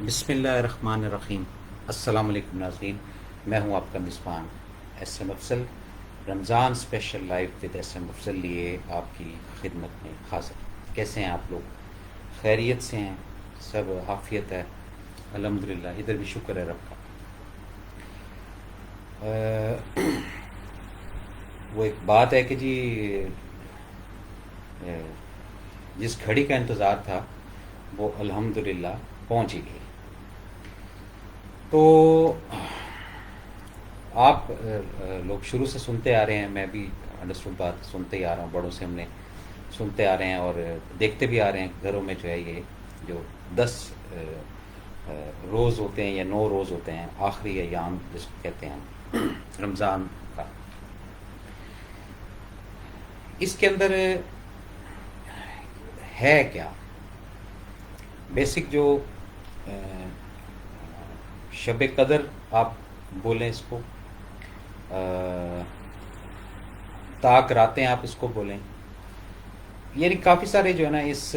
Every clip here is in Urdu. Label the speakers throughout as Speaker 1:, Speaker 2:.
Speaker 1: بسم اللہ الرحمن الرحیم۔ السلام علیکم ناظرین، میں ہوں آپ کا میزبان S M Afzal. Ramzan special live with S M Afzal لیے آپ کی خدمت میں حاضر۔ کیسے ہیں آپ لوگ؟ خیریت سے ہیں؟ سب عافیت ہے؟ الحمدللہ، ادھر بھی شکر ہے رب کا۔ وہ ایک بات ہے کہ جی جس گھڑی کا انتظار تھا وہ الحمدللہ پہنچ ہی گئی۔ تو آپ لوگ شروع سے سنتے آ رہے ہیں، میں بھی انڈرسٹوڈ بات سنتے ہی آ رہا ہوں، بڑوں سے ہم نے سنتے آ رہے ہیں اور دیکھتے بھی آ رہے ہیں گھروں میں جو ہے یہ جو 10 روز ہوتے ہیں یا 9 روز ہوتے ہیں، آخری ایام جس کو کہتے ہیں رمضان کا، اس کے اندر ہے کیا بیسک جو شب قدر آپ بولیں اس کو، تاک راتیں آپ اس کو بولیں، یعنی کافی سارے جو ہے نا اس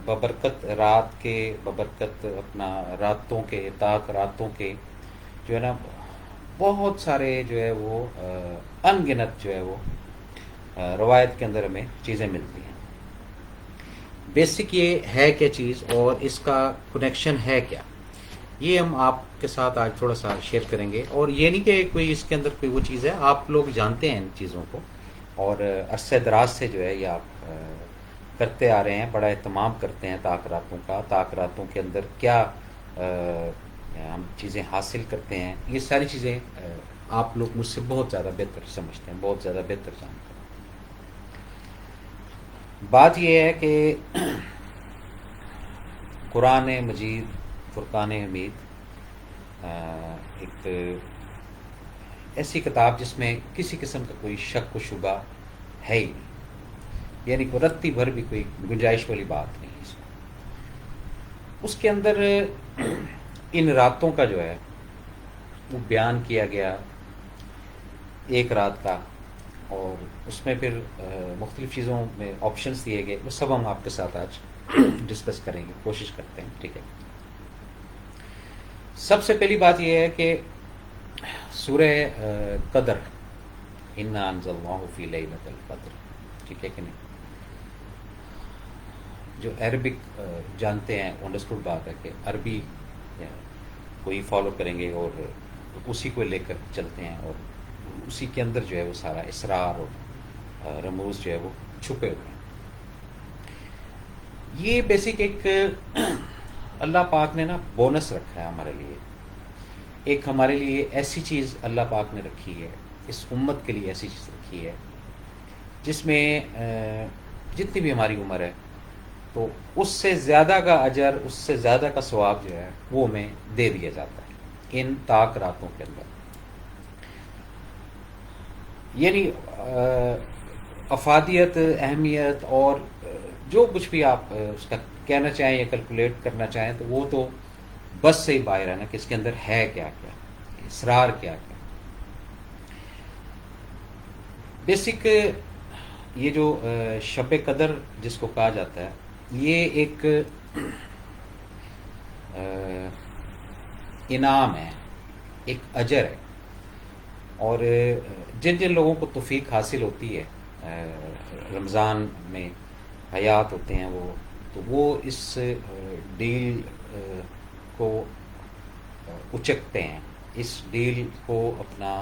Speaker 1: ببرکت رات کے، ببرکت اپنا راتوں کے، تاک راتوں کے جو ہے نا بہت سارے جو ہے وہ ان گنت جو ہے وہ روایت کے اندر ہمیں چیزیں ملتی ہیں۔ بیسک یہ ہے کیا چیز اور اس کا کنیکشن ہے کیا، یہ ہم آپ کے ساتھ آج تھوڑا سا شیئر کریں گے۔ اور یہ نہیں کہ کوئی اس کے اندر کوئی وہ چیز ہے، آپ لوگ جانتے ہیں ان چیزوں کو اور عرصہ دراز سے جو ہے یہ آپ کرتے آ رہے ہیں، بڑا اہتمام کرتے ہیں تاکراتوں کا، تاکراتوں کے اندر کیا ہم چیزیں حاصل کرتے ہیں، یہ ساری چیزیں آپ لوگ مجھ سے بہت زیادہ بہتر سمجھتے ہیں، بہت زیادہ بہتر جانتے ہیں۔ بات یہ ہے کہ قرآن مجید، فرقان حمید ایک ایسی کتاب جس میں کسی قسم کا کوئی شک و شبہ ہے ہی نہیں، یعنی کوئی رتی بھر بھی کوئی گنجائش والی بات نہیں اس میں۔ اس کے اندر ان راتوں کا جو ہے وہ بیان کیا گیا، ایک رات کا، اور اس میں پھر مختلف چیزوں میں آپشنس دیے گئے، وہ سب ہم آپ کے ساتھ آج ڈسکس کریں گے، کوشش کرتے ہیں، ٹھیک ہے۔ سب سے پہلی بات یہ ہے کہ سورہ قدر، انا انزلناہ فی لیلۃ القدر، ٹھیک ہے کہ نہیں؟ جو عربک جانتے ہیں، انڈرسٹوڈ بات ہے کہ عربی کو ہی فالو کریں گے اور اسی کو لے کر چلتے ہیں، اور اسی کے اندر جو ہے وہ سارا اسرار اور رموز جو ہے وہ چھپے ہوئے ہیں۔ یہ بیسک ایک اللہ پاک نے نا بونس رکھا ہے ہمارے لیے، ایک ہمارے لیے ایسی چیز اللہ پاک نے رکھی ہے، اس امت کے لیے ایسی چیز رکھی ہے جس میں جتنی بھی ہماری عمر ہے تو اس سے زیادہ کا اجر، اس سے زیادہ کا ثواب جو ہے وہ ہمیں دے دیا جاتا ہے ان تاک راتوں کے اندر۔ یعنی افادیت، اہمیت اور جو کچھ بھی آپ اس کا کہنا چاہیں یا کیلکولیٹ کرنا چاہیں تو وہ تو بس سے ہی باہر ہے نا کہ اس کے اندر ہے کیا کیا، اسرار کیا کیا۔ بیسک یہ جو شب قدر جس کو کہا جاتا ہے، یہ ایک انعام ہے، ایک اجر ہے، اور جن جن لوگوں کو توفیق حاصل ہوتی ہے، رمضان میں حیات ہوتے ہیں وہ اس ڈیل کو اچکتے ہیں، اس ڈیل کو اپنا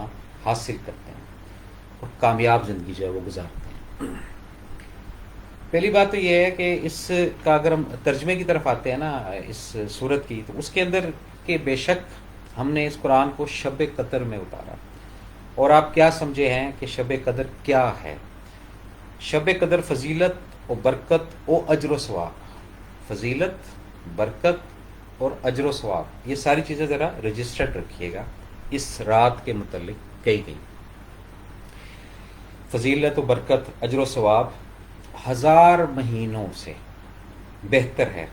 Speaker 1: حاصل کرتے ہیں اور کامیاب زندگی جو ہے وہ گزارتے ہیں۔ پہلی بات تو یہ ہے کہ اس کا اگر ہم ترجمے کی طرف آتے ہیں نا اس صورت کی، تو اس کے اندر کہ بے شک ہم نے اس قرآن کو شب قدر میں اتارا، اور آپ کیا سمجھے ہیں کہ شب قدر کیا ہے؟ شب قدر فضیلت و برکت و اجر و ثواب، فضیلت، برکت اور اجر و ثواب، یہ ساری چیزیں ذرا رجسٹرڈ رکھیے گا اس رات کے متعلق کہی گئی۔ فضیلت و برکت، اجر و ثواب 1000 مہینوں سے بہتر ہے،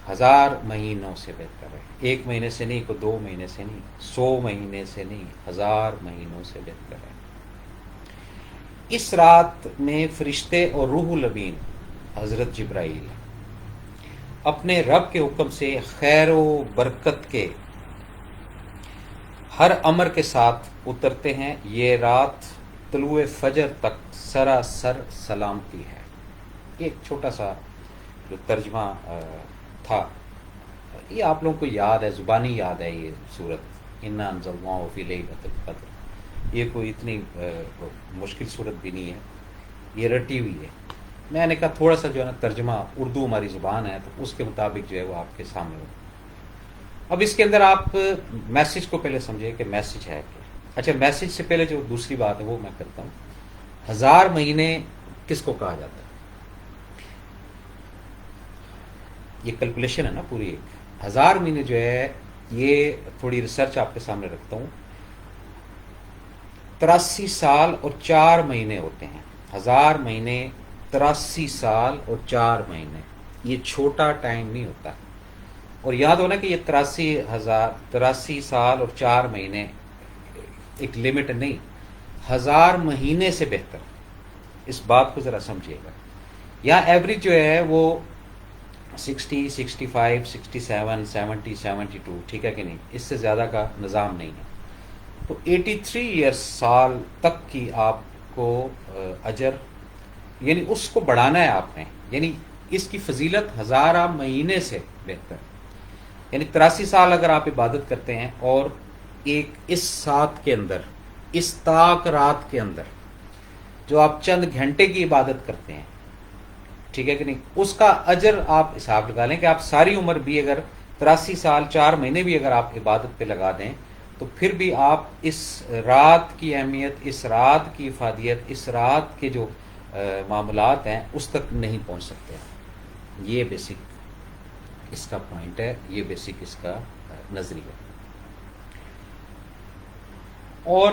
Speaker 1: 1000 مہینوں سے بہتر ہے، 1 مہینے سے نہیں، کوئی 2 مہینے سے نہیں، 100 مہینے سے نہیں، 1000 مہینوں سے بہتر ہے۔ اس رات میں فرشتے اور روح الامین حضرت جبرائیل اپنے رب کے حکم سے خیر و برکت کے ہر امر کے ساتھ اترتے ہیں. یہ رات طلوع فجر تک سراسر سلامتی ہے. یہ ایک چھوٹا سا جو ترجمہ تھا، یہ آپ لوگوں کو یاد ہے، زبانی یاد ہے یہ صورت، انا انزلناہ فی لیلۃ القدر. یہ کوئی اتنی مشکل صورت بھی نہیں ہے، یہ رٹی ہوئی ہے. میں نے کہا تھوڑا سا جو ہے نا ترجمہ، اردو ہماری زبان ہے تو اس کے مطابق جو ہے وہ آپ کے سامنے ہو. اب اس کے اندر آپ میسج کو پہلے سمجھے کہ میسج ہے کیا. اچھا، میسج سے پہلے جو دوسری بات ہے وہ میں کرتا ہوں. 1000 مہینے کس کو کہا جاتا ہے؟ یہ کیلکولیشن ہے نا پوری ایک. 1000 مہینے جو ہے، یہ تھوڑی ریسرچ آپ کے سامنے رکھتا ہوں. 83 سال اور 4 مہینے ہوتے ہیں. 1000 مہینے 83 سال اور 4 مہینے. یہ چھوٹا ٹائم نہیں ہوتا. اور یاد ہونا کہ یہ 83 سال اور 4 مہینے ایک لمٹ نہیں، 1000 مہینے سے بہتر. اس بات کو ذرا سمجھیے گا. یہاں ایوریج جو ہے وہ 60، 65، 67، 70، 72، ٹھیک ہے کہ نہیں؟ اس سے زیادہ کا نظام نہیں ہے. تو 83 ایئرس سال تک کی آپ کو اجر، یعنی اس کو بڑھانا ہے آپ نے. یعنی اس کی فضیلت 1000 مہینے سے بہتر. یعنی 83 سال اگر آپ عبادت کرتے ہیں اور ایک اس ساتھ کے اندر، اس طاق رات کے اندر جو آپ چند گھنٹے کی عبادت کرتے ہیں، ٹھیک ہے کہ نہیں، اس کا اجر آپ حساب لگا لیں کہ آپ ساری عمر بھی اگر 83 سال 4 مہینے بھی اگر آپ عبادت پہ لگا دیں تو پھر بھی آپ اس رات کی اہمیت، اس رات کی افادیت، اس رات کے جو معاملات ہیں اس تک نہیں پہنچ سکتے. یہ بیسک اس کا پوائنٹ ہے، یہ بیسک اس کا نظریہ. اور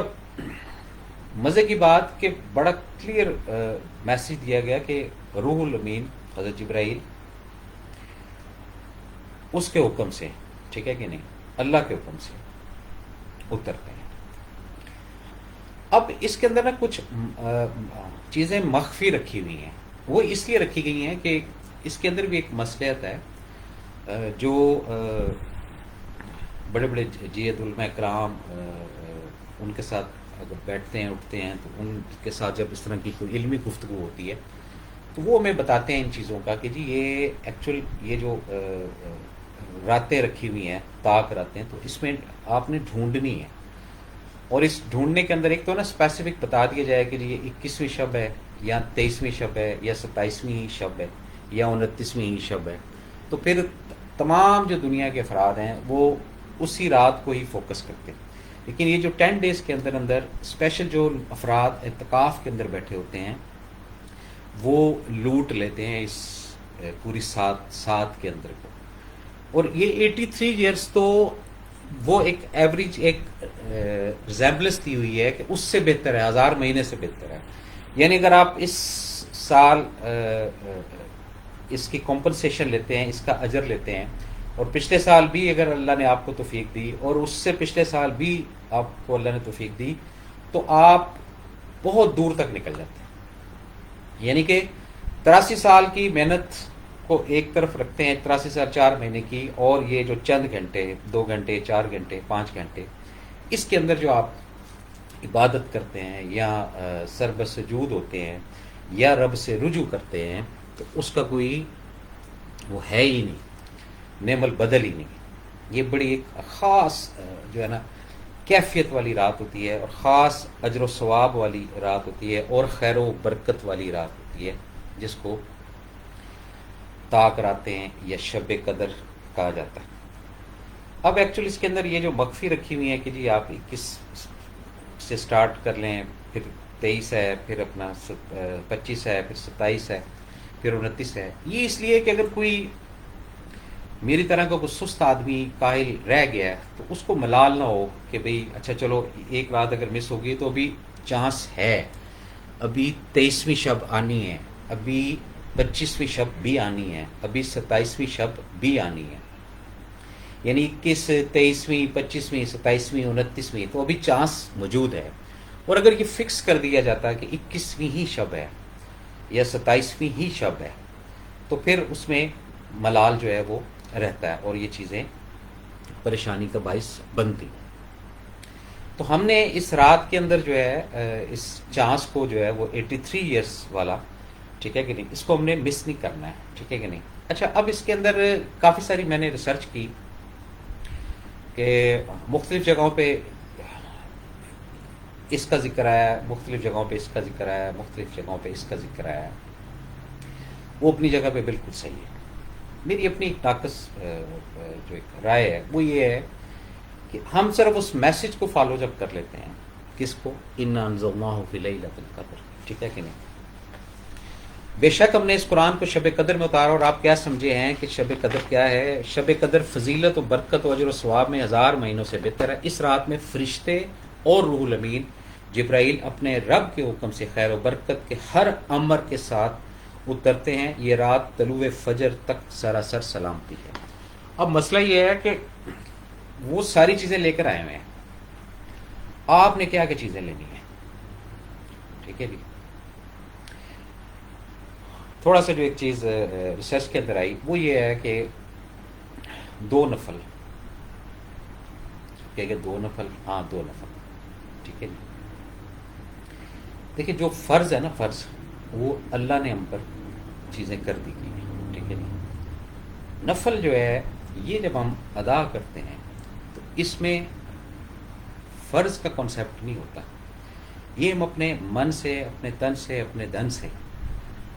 Speaker 1: مزے کی بات کہ بڑا کلیئر میسج دیا گیا کہ روح الامین حضرت جبرائیل اس کے حکم سے، ٹھیک ہے کہ نہیں، اللہ کے حکم سے اترتے ہیں. اب اس کے اندر نا کچھ چیزیں مخفی رکھی ہوئی ہیں. وہ اس لیے رکھی گئی ہیں کہ اس کے اندر بھی ایک مصلحت ہے. جو بڑے بڑے جید علماء کرام ان کے ساتھ اگر بیٹھتے ہیں اٹھتے ہیں تو ان کے ساتھ جب اس طرح کی کوئی علمی گفتگو ہوتی ہے تو وہ ہمیں بتاتے ہیں ان چیزوں کا کہ جی یہ ایکچوئل یہ جو راتیں رکھی ہوئی ہیں، طاق راتیں، تو اس میں آپ نے ڈھونڈنی ہے. اور اس ڈھونڈنے کے اندر ایک تو نا اسپیسیفک بتا دیا جائے کہ جی یہ 21ویں شب ہے یا 23ویں شب ہے یا 27ویں ہی شب ہے یا 29ویں ہی شب ہے. تو پھر تمام جو دنیا کے افراد ہیں وہ اسی رات کو ہی فوکس کرتے ہیں. لیکن یہ جو 10 ڈیز کے اندر اندر اسپیشل جو افراد اعتکاف کے اندر بیٹھے ہوتے ہیں وہ لوٹ لیتے ہیں اس پوری سات کے اندر کو. اور یہ 83 ایئرس تو وہ ایک ایوریج ایک ریزیمبلنس دی ہوئی ہے کہ اس سے بہتر ہے، 1000 مہینے سے بہتر ہے. یعنی اگر آپ اس سال اس کی کمپنسیشن لیتے ہیں، اس کا اجر لیتے ہیں، اور پچھلے سال بھی اگر اللہ نے آپ کو توفیق دی اور اس سے پچھلے سال بھی آپ کو اللہ نے توفیق دی تو آپ بہت دور تک نکل جاتے ہیں. یعنی کہ 83 سال کی محنت کو ایک طرف رکھتے ہیں، 83 سال 4 مہینے کی، اور یہ جو چند گھنٹے، 2 گھنٹے، 4 گھنٹے، 5 گھنٹے، اس کے اندر جو آپ عبادت کرتے ہیں یا سر سجود ہوتے ہیں یا رب سے رجوع کرتے ہیں تو اس کا کوئی وہ ہے ہی نہیں، نعم البدل ہی نہیں. یہ بڑی ایک خاص جو ہے نا کیفیت والی رات ہوتی ہے، اور خاص اجر و ثواب والی رات ہوتی ہے، اور خیر و برکت والی رات ہوتی ہے، جس کو طاق راتیں ہیں یا شب قدر کہا جاتا ہے. اب ایکچولی اس کے اندر یہ جو مخفی رکھی ہوئی ہے کہ جی آپ 21 سے سٹارٹ کر لیں، پھر 23 ہے، پھر اپنا 25 ہے، پھر 27 ہے، پھر 29 ہے. یہ اس لیے کہ اگر کوئی میری طرح کا کوئی سست آدمی کاہل رہ گیا ہے تو اس کو ملال نہ ہو کہ بھئی اچھا چلو ایک رات اگر مس ہوگی تو ابھی چانس ہے، ابھی 23ویں شب آنی ہے، ابھی 25ویں شب بھی آنی ہے، ابھی 27ویں شب بھی آنی ہے. یعنی 21، 23ویں، 25ویں، 27ویں، 29ویں، تو ابھی چانس موجود ہے. اور اگر یہ فکس کر دیا جاتا ہے کہ 21ویں ہی شب ہے یا 27ویں ہی شب ہے تو پھر اس میں ملال جو ہے وہ رہتا ہے اور یہ چیزیں پریشانی کا باعث بنتی ہیں۔ تو ہم نے اس رات کے اندر جو ہے اس چانس کو جو ہے وہ 83 ایئرس والا، ٹھیک ہے کہ نہیں، اس کو ہم نے مس نہیں کرنا ہے، ٹھیک ہے کہ نہیں۔ اچھا، اب اس کے اندر کافی ساری میں نے ریسرچ کی کہ مختلف جگہوں پہ اس کا ذکر آیا، مختلف جگہوں پہ اس کا ذکر آیا، مختلف جگہوں پہ اس کا ذکر آیا، وہ اپنی جگہ پہ بالکل صحیح ہے۔ میری اپنی ایک ناقص جو ایک رائے ہے وہ یہ ہے کہ ہم صرف اس میسج کو فالو جب کر لیتے ہیں، کس کو، انا انزلناہ فی لیلۃ القدر، ٹھیک ہے کہ نہیں۔ بے شک ہم نے اس قرآن کو شب قدر میں اتارا، اور آپ کیا سمجھے ہیں کہ شب قدر کیا ہے؟ شب قدر فضیلت و برکت و اجر و ثواب میں 1000 مہینوں سے بہتر ہے۔ اس رات میں فرشتے اور روح الامین جبرائیل اپنے رب کے حکم سے خیر و برکت کے ہر امر کے ساتھ اترتے ہیں۔ یہ رات طلوع فجر تک سراسر سلامتی ہے۔ اب مسئلہ یہ ہے کہ وہ ساری چیزیں لے کر آئے ہوئے ہیں، آپ نے کیا چیزیں لینی ہیں، ٹھیک ہے جی۔ تھوڑا سا جو ایک چیز ریسرچ کے اندر آئی وہ یہ ہے کہ 2 نفل، کیا کہ 2 نفل، ہاں 2 نفل، ٹھیک ہے جی۔ دیکھیں جو فرض ہے نا، فرض وہ اللہ نے ہم پر چیزیں کر دی گئی ہیں، ٹھیک ہے جی۔ نفل جو ہے یہ جب ہم ادا کرتے ہیں تو اس میں فرض کا کنسیپٹ نہیں ہوتا، یہ ہم اپنے من سے، اپنے تن سے، اپنے دن سے،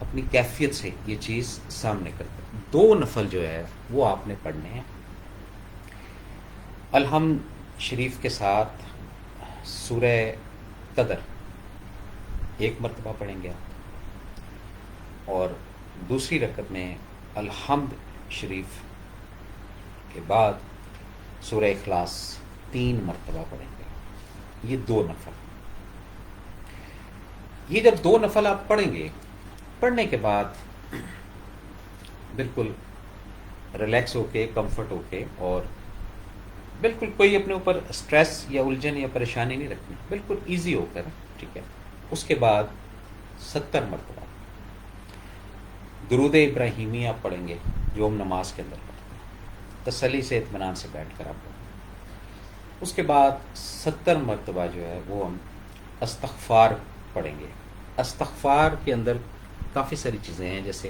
Speaker 1: اپنی کیفیت سے یہ چیز سامنے کرتے ہیں۔ 2 نفل جو ہے وہ آپ نے پڑھنے ہیں۔ الحمد شریف کے ساتھ سورہ قدر 1 مرتبہ پڑھیں گے آپ، اور دوسری رکعت میں الحمد شریف کے بعد سورہ اخلاص 3 مرتبہ پڑھیں گے۔ یہ 2 نفل، یہ جب 2 نفل آپ پڑھیں گے، پڑھنے کے بعد بالکل ریلیکس ہو کے، کمفرٹ ہو کے، اور بالکل کوئی اپنے اوپر سٹریس یا الجھن یا پریشانی نہیں رکھنی، بالکل ایزی ہو کر، ٹھیک ہے۔ اس کے بعد 70 مرتبہ درود ابراہیمی آپ پڑھیں گے، جو ہم نماز کے اندر پڑھتے ہیں، تسلی سے، اطمینان سے بیٹھ کر آپ پڑھیں گے۔ اس کے بعد 70 مرتبہ جو ہے وہ ہم استغفار پڑھیں گے۔ استغفار کے اندر کافی ساری چیزیں ہیں، جیسے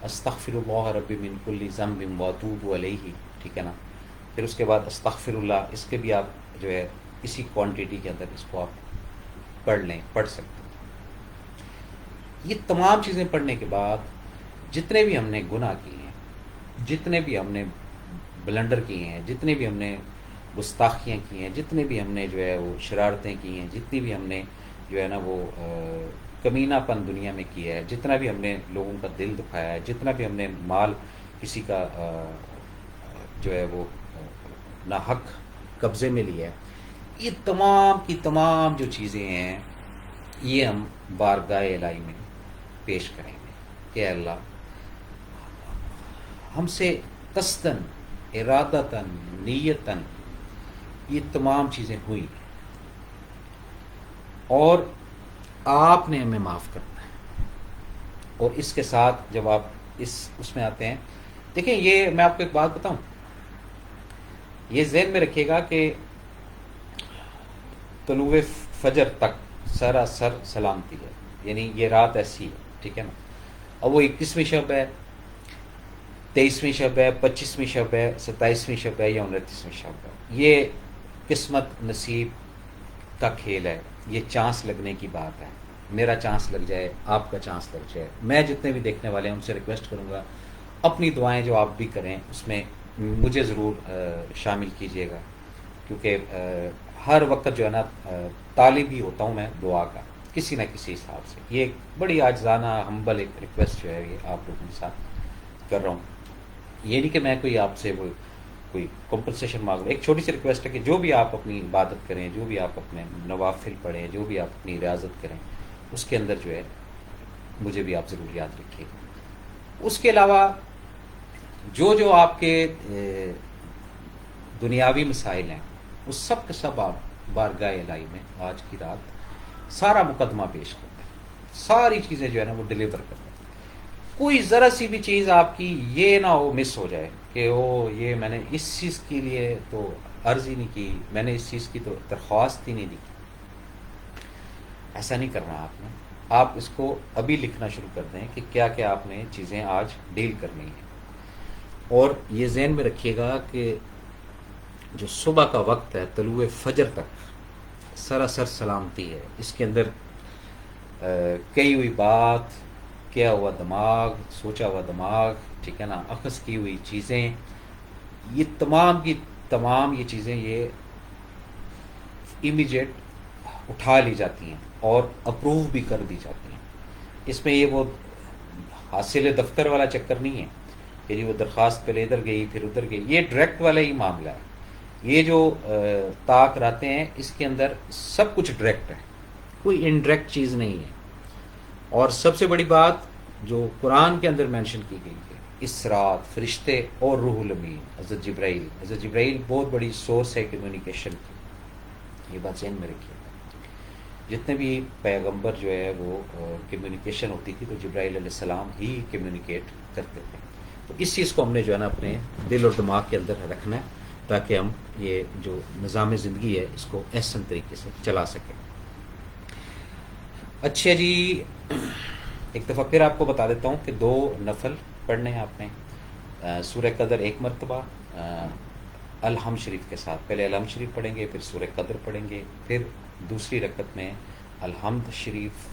Speaker 1: استغفر اللہ ربی من کل ذنب واتوب علیہ، ٹھیک ہے نا۔ پھر اس کے بعد استغفر اللہ، اس کے بھی آپ جو ہے اسی کوانٹٹی کے اندر اس کو آپ پڑھ لیں، پڑھ سکتے ہیں۔ یہ تمام چیزیں پڑھنے کے بعد جتنے بھی ہم نے گناہ کیے ہیں، جتنے بھی ہم نے بلنڈر کیے ہیں، جتنے بھی ہم نے گستاخیاں کی ہیں، جتنے بھی ہم نے جو ہے وہ شرارتیں کی ہیں، جتنی بھی ہم نے جو ہے نا وہ کمینہ پن دنیا میں کیا ہے، جتنا بھی ہم نے لوگوں کا دل دکھایا ہے، جتنا بھی ہم نے مال کسی کا جو ہے وہ ناحق قبضے میں لیا ہے، یہ تمام کی تمام جو چیزیں ہیں یہ ہم بارگاہ الہی میں پیش کریں گے کہ اللہ ہم سے قصداً، ارادتاً، نیتاً یہ تمام چیزیں ہوئی اور آپ نے ہمیں معاف کرنا ہے۔ اور اس کے ساتھ جب آپ اس میں آتے ہیں، دیکھیں یہ میں آپ کو ایک بات بتاؤں، یہ ذہن میں رکھیے گا کہ طلوع فجر تک سراسر سلامتی ہے، یعنی یہ رات ایسی ہے، ٹھیک ہے نا۔ اب وہ 21ویں شب ہے، 23ویں شب ہے، 25ویں شب ہے، 27ویں شب ہے یا 29ویں شب ہے، یہ قسمت نصیب کا کھیل ہے، یہ چانس لگنے کی بات ہے۔ میرا چانس لگ جائے، آپ کا چانس لگ جائے، میں جتنے بھی دیکھنے والے ہیں ان سے ریکویسٹ کروں گا اپنی دعائیں جو آپ بھی کریں اس میں مجھے ضرور شامل کیجیے گا، کیونکہ ہر وقت جو ہے نا طالب ہی ہوتا ہوں میں دعا کا، کسی نہ کسی حساب سے۔ یہ ایک بڑی عاجزانہ ہمبل ایک ریکویسٹ جو ہے یہ آپ لوگوں کے ساتھ کر رہا ہوں۔ یہ نہیں کہ میں کوئی آپ سے وہ کوئی کمپنسیشن مانگ رہا، ایک چھوٹی سی ریکویسٹ ہے کہ جو بھی آپ اپنی عبادت کریں، جو بھی آپ اپنے نوافل پڑھیں، جو بھی آپ اپنی ریاضت کریں، اس کے اندر جو ہے مجھے بھی آپ ضرور یاد رکھیے گا۔ اس کے علاوہ جو آپ کے دنیاوی مسائل ہیں وہ سب کے سب آپ بارگاہ الہی میں آج کی رات سارا مقدمہ پیش کرتے ہیں، ساری چیزیں جو ہے نا وہ ڈیلیور کرتے ہیں۔ کوئی ذرا سی بھی چیز آپ کی یہ نہ ہو مس ہو جائے کہ او یہ میں نے اس چیز کے لیے تو عرض ہی نہیں کی، میں نے اس چیز کی تو درخواست ہی نہیں دی. ایسا نہیں کرنا آپ نے. آپ اس کو ابھی لکھنا شروع کر دیں کہ کیا کیا آپ نے چیزیں آج ڈیل کرنی ہیں. اور یہ ذہن میں رکھیے گا کہ جو صبح کا وقت ہے طلوع فجر تک سراسر سلامتی ہے. اس کے اندر کہی ہوئی بات، کیا ہوا دماغ، سوچا ہوا دماغ، ٹھیک ہے نا، اخذ کی ہوئی چیزیں، یہ تمام کی تمام یہ چیزیں یہ امیجیٹ اٹھا لی جاتی ہیں اور اپروو بھی کر دی جاتی ہیں. اس میں یہ وہ حاصل دفتر والا چکر نہیں ہے کہ جی وہ درخواست پہلے ادھر گئی پھر ادھر گئی. یہ ڈائریکٹ والا ہی معاملہ ہے. یہ جو طاق رہتے ہیں اس کے اندر سب کچھ ڈائریکٹ ہے، کوئی انڈائریکٹ چیز نہیں ہے. اور سب سے بڑی بات جو قرآن کے اندر مینشن کی گئی ہے، اسرات، فرشتے اور روح الامین حضرت جبرائیل. حضرت جبرائیل بہت بڑی سورس ہے کمیونیکیشن کی، یہ بات ذہن میں رکھیے. جتنے بھی پیغمبر جو ہے وہ کمیونیکیشن ہوتی تھی تو جبرائیل علیہ السلام ہی کمیونیکیٹ کرتے تھے. تو اس چیز کو ہم نے جو ہے نا اپنے دل اور دماغ کے اندر رکھنا ہے تاکہ ہم یہ جو نظام زندگی ہے اس کو احسن طریقے سے چلا سکیں. اچھا جی، ایک دفعہ پھر آپ کو بتا دیتا ہوں کہ 2 نفل پڑھنے ہیں آپ نے. سورہ قدر ایک مرتبہ الحمد شریف کے ساتھ. پہلے الحمد شریف پڑھیں گے، پھر سورہ قدر پڑھیں گے، پھر دوسری رکعت میں الحمد شریف،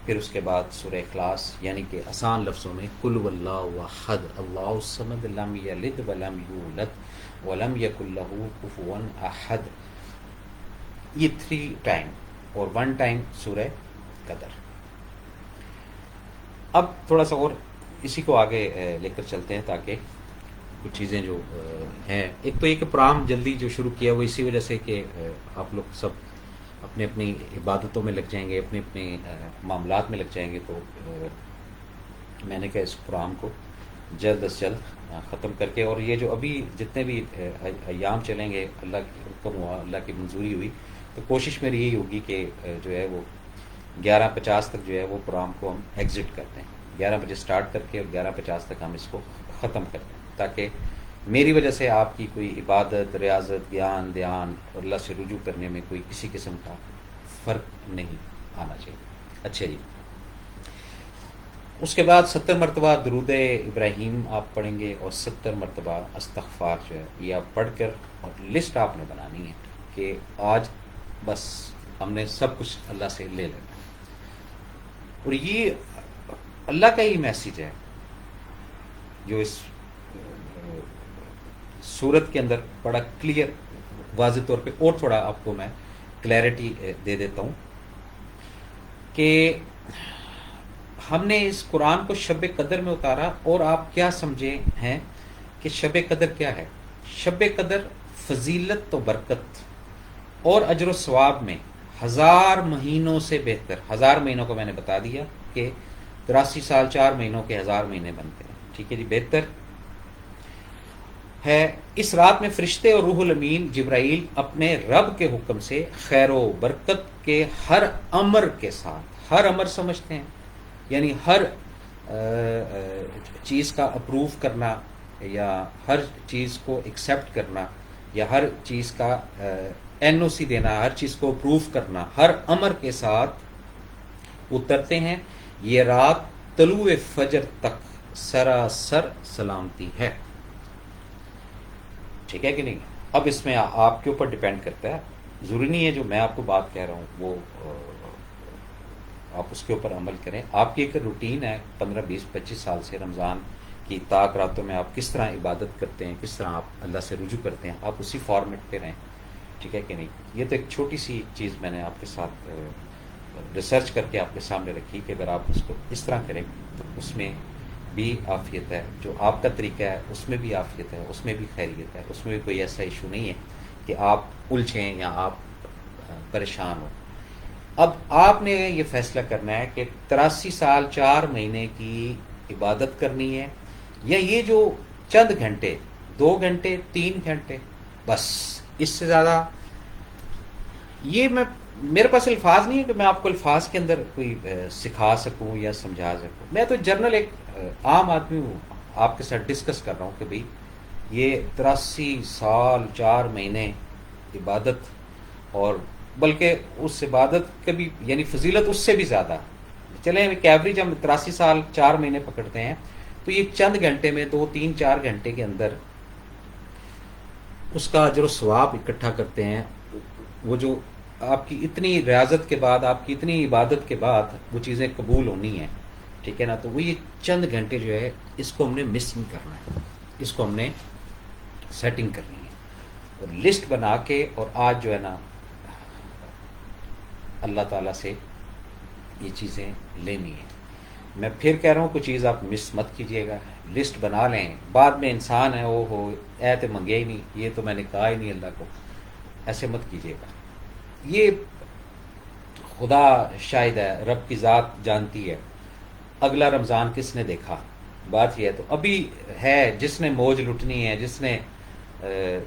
Speaker 1: پھر اس کے بعد سورہ اخلاص، یعنی کہ آسان لفظوں میں قل هو اللہ احد اللہ الصمد لم یلد ولم یولد ولم یکن لہ کفوا احد. یہ 3 ٹائم اور 1 ٹائم سورہ قدر. اب تھوڑا سا اور اسی کو آگے لے کر چلتے ہیں تاکہ کچھ چیزیں جو ہیں. ایک تو یہ کہ پروگرام جلدی جو شروع کیا وہ اسی وجہ سے کہ آپ لوگ سب اپنی اپنی عبادتوں میں لگ جائیں گے، اپنے اپنے معاملات میں لگ جائیں گے. تو میں نے کہا اس پروگرام کو جلد از جلد ختم کر کے، اور یہ جو ابھی جتنے بھی ایام چلیں گے، اللہ کی حکم ہوا، اللہ کی منظوری ہوئی، تو کوشش میری یہی ہوگی کہ جو ہے وہ 11:50 تک جو ہے وہ پروگرام کو ہم ایگزٹ کرتے ہیں. 11 بجے سٹارٹ کر کے اور 11:50 تک ہم اس کو ختم کرتے ہیں تاکہ میری وجہ سے آپ کی کوئی عبادت، ریاضت، گیان، دھیان اور اللہ سے رجوع کرنے میں کوئی کسی قسم کا فرق نہیں آنا چاہیے. اچھا جی، اس کے بعد 70 مرتبہ درود ابراہیم آپ پڑھیں گے اور 70 مرتبہ استغفار جو ہے یہ آپ پڑھ کر، اور لسٹ آپ نے بنانی ہے کہ آج بس ہم نے سب کچھ اللہ سے لے لینا. اور یہ اللہ کا ہی میسیج ہے جو اس صورت کے اندر بڑا کلیئر واضح طور پہ. اور تھوڑا آپ کو میں کلیئرٹی دے دیتا ہوں کہ ہم نے اس قرآن کو شب قدر میں اتارا، اور آپ کیا سمجھے ہیں کہ شب قدر کیا ہے. شب قدر فضیلت و برکت اور اجر و ثواب میں 1000 مہینوں سے بہتر. 1000 مہینوں کو میں نے بتا دیا کہ 83 سال 4 مہینوں کے 1000 مہینے بنتے ہیں. ٹھیک ہے جی، بہتر ہے. اس رات میں فرشتے اور روح الامین جبرائیل اپنے رب کے حکم سے خیر و برکت کے ہر امر کے ساتھ، ہر امر سمجھتے ہیں یعنی ہر چیز کا اپروو کرنا یا ہر چیز کو ایکسیپٹ کرنا یا ہر چیز کا این او سی دینا، ہر چیز کو اپروو کرنا، ہر امر کے ساتھ اترتے ہیں. یہ رات طلوع فجر تک سراسر سلامتی ہے. ٹھیک ہے کہ نہیں؟ اب اس میں آپ کے اوپر ڈیپینڈ کرتا ہے. ضروری نہیں ہے جو میں آپ کو بات کہہ رہا ہوں وہ آپ اس کے اوپر عمل کریں. آپ کی ایک روٹین ہے 15 20 25 سال سے، رمضان کی طاق راتوں میں آپ کس طرح عبادت کرتے ہیں، کس طرح آپ اللہ سے رجوع کرتے ہیں، آپ اسی فارمیٹ پہ رہیں. ٹھیک ہے کہ نہیں؟ یہ تو ایک چھوٹی سی چیز میں نے آپ کے ساتھ ریسرچ کر کے آپ کے سامنے رکھی کہ اگر آپ اس کو اس طرح کریں تو اس میں بھی عافیت ہے. جو آپ کا طریقہ ہے اس میں بھی عافیت ہے، اس میں بھی خیریت ہے، اس میں بھی کوئی ایسا ایشو نہیں ہے کہ آپ الجھیں یا آپ پریشان ہوں. اب آپ نے یہ فیصلہ کرنا ہے کہ 83 سال 4 مہینے کی عبادت کرنی ہے، یا یہ جو چند گھنٹے، 2 گھنٹے 3 گھنٹے، بس اس سے زیادہ. یہ میرے پاس الفاظ نہیں ہے کہ میں آپ کو الفاظ کے اندر کوئی سکھا سکوں یا سمجھا سکوں. میں تو جنرل ایک عام آدمی ہوں، آپ کے ساتھ ڈسکس کر رہا ہوں کہ بھئی یہ 83 سال 4 مہینے عبادت، اور بلکہ اس عبادت کا بھی یعنی فضیلت اس سے بھی زیادہ، چلیں ایک ایوریج ہم 83 سال 4 مہینے پکڑتے ہیں، تو یہ چند گھنٹے میں 2 3 4 گھنٹے کے اندر اس کا اجر و ثواب اکٹھا کرتے ہیں. وہ جو آپ کی اتنی ریاضت کے بعد، آپ کی اتنی عبادت کے بعد وہ چیزیں قبول ہونی ہیں، ٹھیک ہے نا، تو وہ یہ چند گھنٹے جو ہے اس کو ہم نے مس نہیں کرنا ہے، اس کو ہم نے سیٹنگ کرنی ہے اور لسٹ بنا کے، اور آج جو ہے نا اللہ تعالیٰ سے یہ چیزیں لینی ہیں. میں پھر کہہ رہا ہوں کوئی چیز آپ مس مت کیجیے گا، لسٹ بنا لیں. بعد میں انسان ہے وہ ہو اے تو منگے ہی نہیں، یہ تو میں نے کہا ہی نہیں اللہ کو، ایسے مت کیجیے گا. یہ خدا شاہد ہے، رب کی ذات جانتی ہے اگلا رمضان کس نے دیکھا. بات یہ ہے تو ابھی ہے، جس نے موج لٹنی ہے، جس نے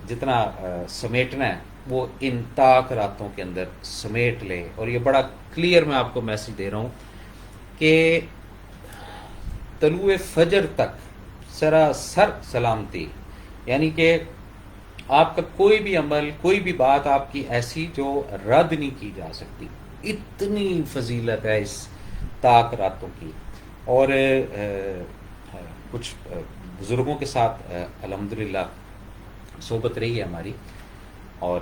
Speaker 1: جتنا سمیٹنا ہے وہ ان طاق راتوں کے اندر سمیٹ لے. اور یہ بڑا کلیئر میں آپ کو میسج دے رہا ہوں کہ طلوع فجر تک سراسر سلامتی، یعنی کہ آپ کا کوئی بھی عمل، کوئی بھی بات آپ کی ایسی جو رد نہیں کی جا سکتی. اتنی فضیلت ہے اس طاق راتوں کی. اور کچھ بزرگوں کے ساتھ الحمدللہ صحبت رہی ہے ہماری، اور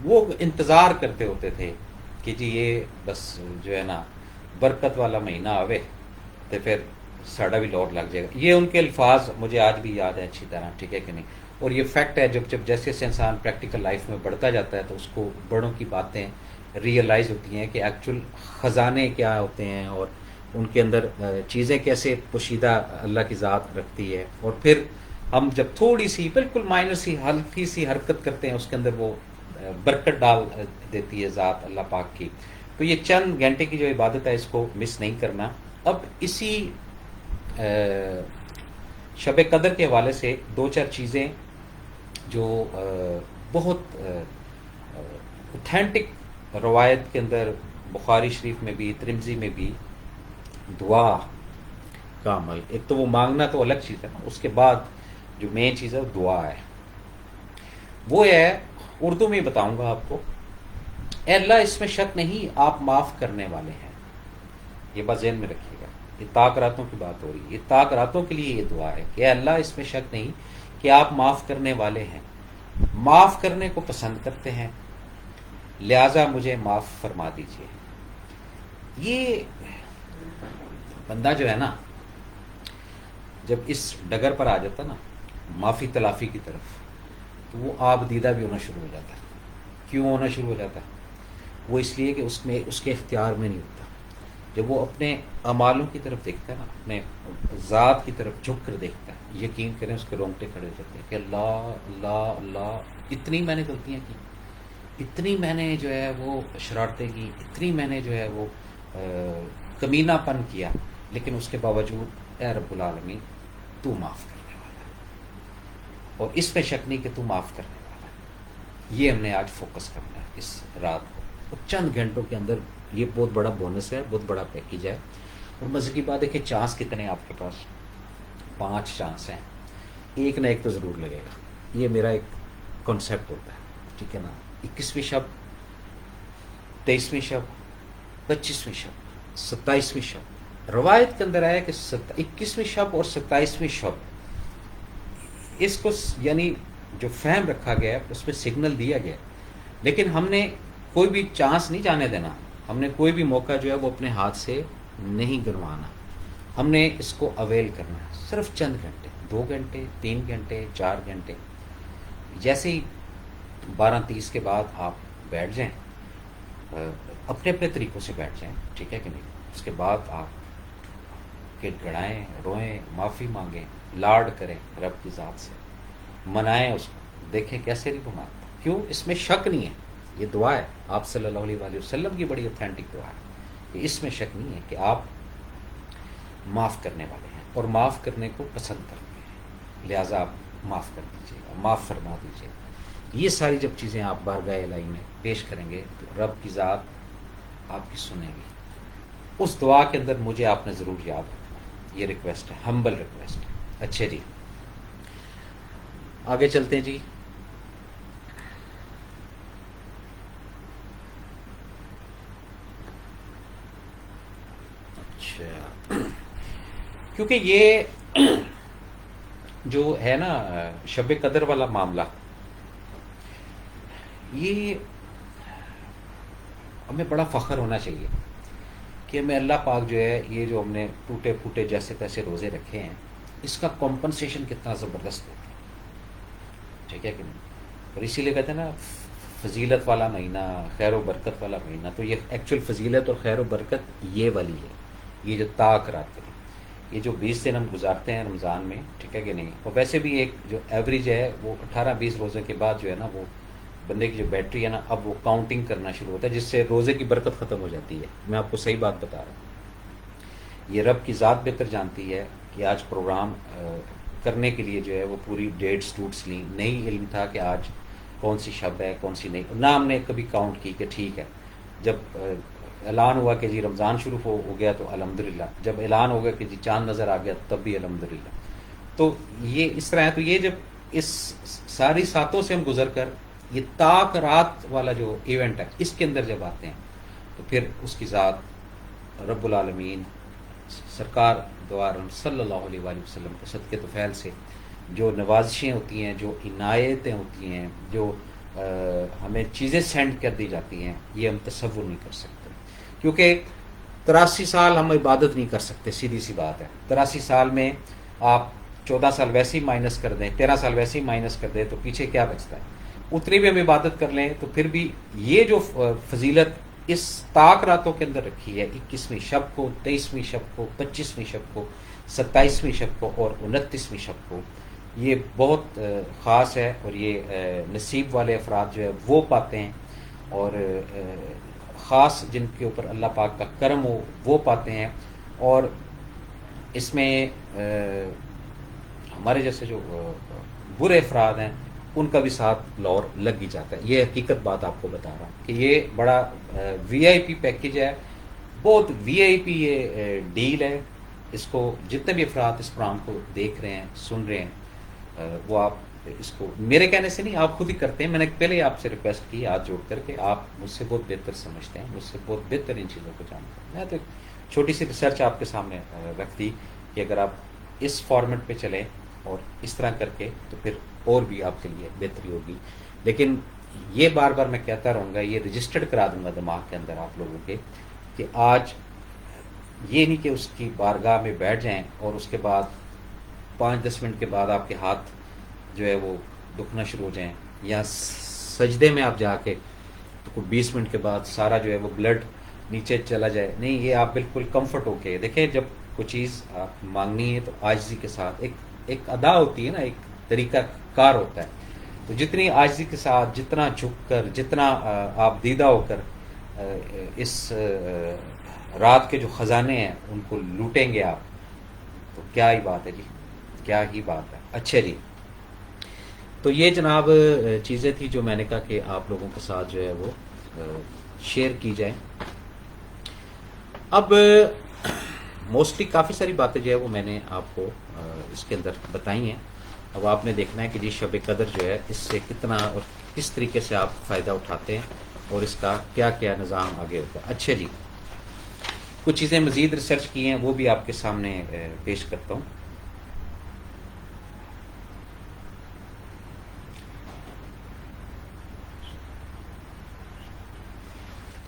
Speaker 1: وہ انتظار کرتے ہوتے تھے کہ جی یہ بس جو ہے نا برکت والا مہینہ آوے تو پھر ساڑا بھی لوٹ لگ جائے گا. یہ ان کے الفاظ مجھے آج بھی یاد ہیں اچھی طرح، ٹھیک ہے کہ نہیں. اور یہ فیکٹ ہے، جب جیسے جیسے انسان پریکٹیکل لائف میں بڑھتا جاتا ہے تو اس کو بڑوں کی باتیں ریئلائز ہوتی ہیں کہ ایکچول خزانے کیا ہوتے ہیں، اور ان کے اندر چیزیں کیسے پوشیدہ اللہ کی ذات رکھتی ہے. اور پھر ہم جب تھوڑی سی بالکل مائنر سی ہلکی سی حرکت کرتے ہیں، اس کے اندر وہ برکت ڈال دیتی ہے ذات اللہ پاک کی. تو یہ چند گھنٹے کی جو عبادت ہے اس کو مس نہیں کرنا. اب اسی شب قدر کے حوالے سے 2 4 چیزیں جو بہت اوتھینٹک روایت کے اندر، بخاری شریف میں بھی، ترمذی میں بھی، دعا کا عمل. ایک تو وہ مانگنا تو الگ چیز ہے نا، اس کے بعد جو مین چیز ہے وہ دعا ہے. وہ ہے اردو میں بتاؤں گا آپ کو. اے اللہ اس میں شک نہیں آپ معاف کرنے والے ہیں. یہ بات ذہن میں رکھیے گا، یہ طاق راتوں کی بات ہو رہی ہے، یہ طاق راتوں کے لیے یہ دعا ہے کہ اے اللہ اس میں شک نہیں کہ آپ معاف کرنے والے ہیں، معاف کرنے کو پسند کرتے ہیں، لہٰذا مجھے معاف فرما دیجیے. یہ بندہ جو ہے نا جب اس ڈگر پر آ جاتا نا معافی تلافی کی طرف، تو وہ آپ دیدہ بھی ہونا شروع ہو جاتا ہے. کیوں ہونا شروع ہو جاتا ہے؟ وہ اس لیے کہ اس میں اس کے اختیار میں نہیں ہوتا. جب وہ اپنے اعمالوں کی طرف دیکھتا ہے نا، اپنے ذات کی طرف جھک کر دیکھتا ہے، یقین کریں اس کے رونگٹے کھڑے ہو جاتے ہیں کہ اللہ اللہ اللہ، اتنی میں نے غلطیاں کی، اتنی میں نے جو ہے وہ شرارتیں کی، اتنی میں نے جو ہے وہ کمینہ پن کیا، لیکن اس کے باوجود اے رب العالمین تو معاف کرنے والا ہے، اور اس میں شک نہیں کہ تو معاف کرنے والا ہے. یہ ہم نے آج فوکس کرنا ہے اس رات کو. اور چند گھنٹوں کے اندر یہ بہت بڑا بونس ہے، بہت بڑا پیکیج ہے. اور مزے کی بات ہے کہ چانس کتنے ہیں آپ کے پاس؟ 5 چانس ہیں، ایک نہ ایک تو ضرور لگے گا. یہ میرا ایک کنسیپٹ ہوتا ہے، ٹھیک ہے نا. 21ویں شب، 23ویں شب، 25ویں شب، 27ویں شب. روایت کے اندر آیا کہ 21ویں شب اور 27ویں شب، اس کو یعنی جو فہم رکھا گیا ہے اس میں سگنل دیا گیا، لیکن ہم نے کوئی بھی چانس نہیں جانے دینا. ہم نے کوئی بھی موقع جو ہے وہ اپنے ہاتھ سے نہیں گنوانا. ہم نے اس کو اویل کرنا ہے. صرف چند گھنٹے، 2 گھنٹے، 3 گھنٹے، 4 گھنٹے، جیسے ہی 12:30 کے بعد آپ بیٹھ جائیں، اپنے اپنے طریقوں سے بیٹھ جائیں، ٹھیک ہے کہ نہیں. اس کے بعد آپ گڑ گڑائیں، روئیں، معافی مانگیں، لاڈ کریں رب کی ذات سے، منائیں اس کو، دیکھیں کیسے نہیں مناتا. کیوں؟ اس میں شک نہیں ہے. یہ دعا ہے آپ صلی اللہ علیہ وآلہ وسلم کی بڑی اوتھینٹک دعا ہے کہ اس میں شک نہیں ہے کہ آپ معاف کرنے والے ہیں اور معاف کرنے کو پسند کرتے ہیں، لہٰذا آپ معاف کر دیجیے گا، معاف فرما دیجیے گا. یہ ساری جب چیزیں آپ بارگاہ الہی میں پیش کریں گے تو رب کی ذات آپ کی سنیں گی. اس دعا کے اندر مجھے آپ نے ضرور یاد رکھنا. یہ ریکویسٹ ہے، ہمبل ریکویسٹ ہے۔ اچھا جی، آگے چلتے ہیں جی۔ اچھا، کیونکہ یہ جو ہے نا شب قدر والا معاملہ، یہ ہمیں بڑا فخر ہونا چاہیے کہ ہمیں اللہ پاک جو ہے یہ جو ہم نے ٹوٹے پھوٹے جیسے تیسے روزے رکھے ہیں، اس کا کمپنسیشن کتنا زبردست ہوتا ہے، ٹھیک ہے کہ نہیں؟ اور اسی لیے کہتے ہیں نا فضیلت والا مہینہ، خیر و برکت والا مہینہ، تو یہ ایکچوئل فضیلت اور خیر و برکت یہ والی ہے، یہ جو طاق رات ہے، یہ جو 20 دن ہم گزارتے ہیں رمضان میں، ٹھیک ہے کہ نہیں؟ اور ویسے بھی ایک جو ایوریج ہے وہ 18-20 روزے کے بعد جو ہے نا وہ بندے کی جو بیٹری ہے نا اب وہ کاؤنٹنگ کرنا شروع ہوتا ہے، جس سے روزے کی برکت ختم ہو جاتی ہے۔ میں آپ کو صحیح بات بتا رہا ہوں، یہ رب کی ذات بہتر جانتی ہے کہ آج پروگرام کرنے کے لیے جو ہے وہ پوری ڈیٹس ڈوٹس لیں، نہیں علم تھا کہ آج کون سی شب ہے کون سی نہیں، نہ ہم نے کبھی کاؤنٹ کی کہ ٹھیک ہے، جب اعلان ہوا کہ جی رمضان شروع ہو گیا تو الحمدللہ، جب اعلان ہو گیا کہ جی چاند نظر آ گیا تب بھی الحمدللہ۔ تو یہ اس طرح ہے، تو یہ جب اس ساری ساتوں سے ہم گزر کر یہ طاق رات والا جو ایونٹ ہے اس کے اندر جب آتے ہیں تو پھر اس کی ذات رب العالمین سرکار دو عالم صلی اللہ علیہ وآلہ وسلم کے صدقے طفیل سے جو نوازشیں ہوتی ہیں، جو عنایتیں ہوتی ہیں، جو ہمیں چیزیں سینڈ کر دی جاتی ہیں، یہ ہم تصور نہیں کر سکتے، کیونکہ 83 سال ہم عبادت نہیں کر سکتے، سیدھی سی بات ہے۔ 83 سال میں آپ 14 سال ویسے ہی مائنس کر دیں، 13 سال ویسے ہی مائنس کر دیں تو پیچھے کیا بچتا ہے؟ اتنی بھی ہم عبادت کر لیں تو پھر بھی یہ جو فضیلت اس طاق راتوں کے اندر رکھی ہے، 21ویں شب کو، 23ویں شب کو، 25ویں شب کو، 27ویں شب کو اور 29ویں شب کو، یہ بہت خاص ہے، اور یہ نصیب والے افراد جو ہے وہ پاتے ہیں، اور خاص جن کے اوپر اللہ پاک کا کرم ہو وہ پاتے ہیں۔ اور اس میں ہمارے جیسے جو برے افراد ہیں ان کا بھی ساتھ لور لگ ہی جاتا ہے۔ یہ حقیقت بات آپ کو بتا رہا ہوں کہ یہ بڑا وی آئی پی پیکیج ہے، بہت وی آئی پی یہ ڈیل ہے۔ اس کو جتنے بھی افراد اس پروگرام کو دیکھ رہے ہیں، سن رہے ہیں، وہ آپ اس کو میرے کہنے سے نہیں، آپ خود ہی کرتے ہیں۔ میں نے پہلے ہی آپ سے ریکویسٹ کی ہاتھ جوڑ کر کہ آپ مجھ سے بہت بہتر سمجھتے ہیں، مجھ سے بہت بہتر ان چیزوں کو جانتے ہیں۔ میں تو ایک چھوٹی سی ریسرچ آپ کے سامنے رکھ دی کہ اگر آپ اس فارمیٹ پہ چلیں اور اس طرح کر کے تو پھر اور بھی آپ کے لیے بہتری ہوگی۔ لیکن یہ بار بار میں کہتا رہوں گا، یہ رجسٹرڈ کرا دوں گا دماغ کے اندر آپ لوگوں کے، کہ آج یہ نہیں کہ اس کی بارگاہ میں بیٹھ جائیں اور اس کے بعد 5-10 منٹ کے بعد آپ کے ہاتھ جو ہے وہ دکھنا شروع ہو جائیں، یا سجدے میں آپ جا کے تو کوئی 20 منٹ کے بعد سارا جو ہے وہ بلڈ نیچے چلا جائے۔ نہیں، یہ آپ بالکل کمفرٹ ہو کے دیکھیں، جب کوئی چیز آپ مانگنی ہے تو عاجزی کے ساتھ ایک ادا ہوتی ہے نا، ایک طریقہ کار ہوتا ہے، تو جتنی عاجزی کے ساتھ، جتنا جھک کر، جتنا آپ دیدہ ہو کر اس رات کے جو خزانے ہیں ان کو لوٹیں گے آپ، تو کیا ہی بات ہے جی، کیا ہی بات ہے۔ اچھا جی، تو یہ جناب چیزیں تھی جو میں نے کہا کہ آپ لوگوں کے ساتھ جو ہے وہ شیئر کی جائیں۔ اب موسٹلی کافی ساری باتیں جو ہے وہ میں نے آپ کو اس کے اندر بتائی ہیں۔ اب آپ نے دیکھنا ہے کہ جی شب قدر جو ہے اس سے کتنا اور کس طریقے سے آپ فائدہ اٹھاتے ہیں اور اس کا کیا کیا نظام آگے ہوتا ہے۔ اچھا جی، کچھ چیزیں مزید ریسرچ کی ہیں وہ بھی آپ کے سامنے پیش کرتا ہوں۔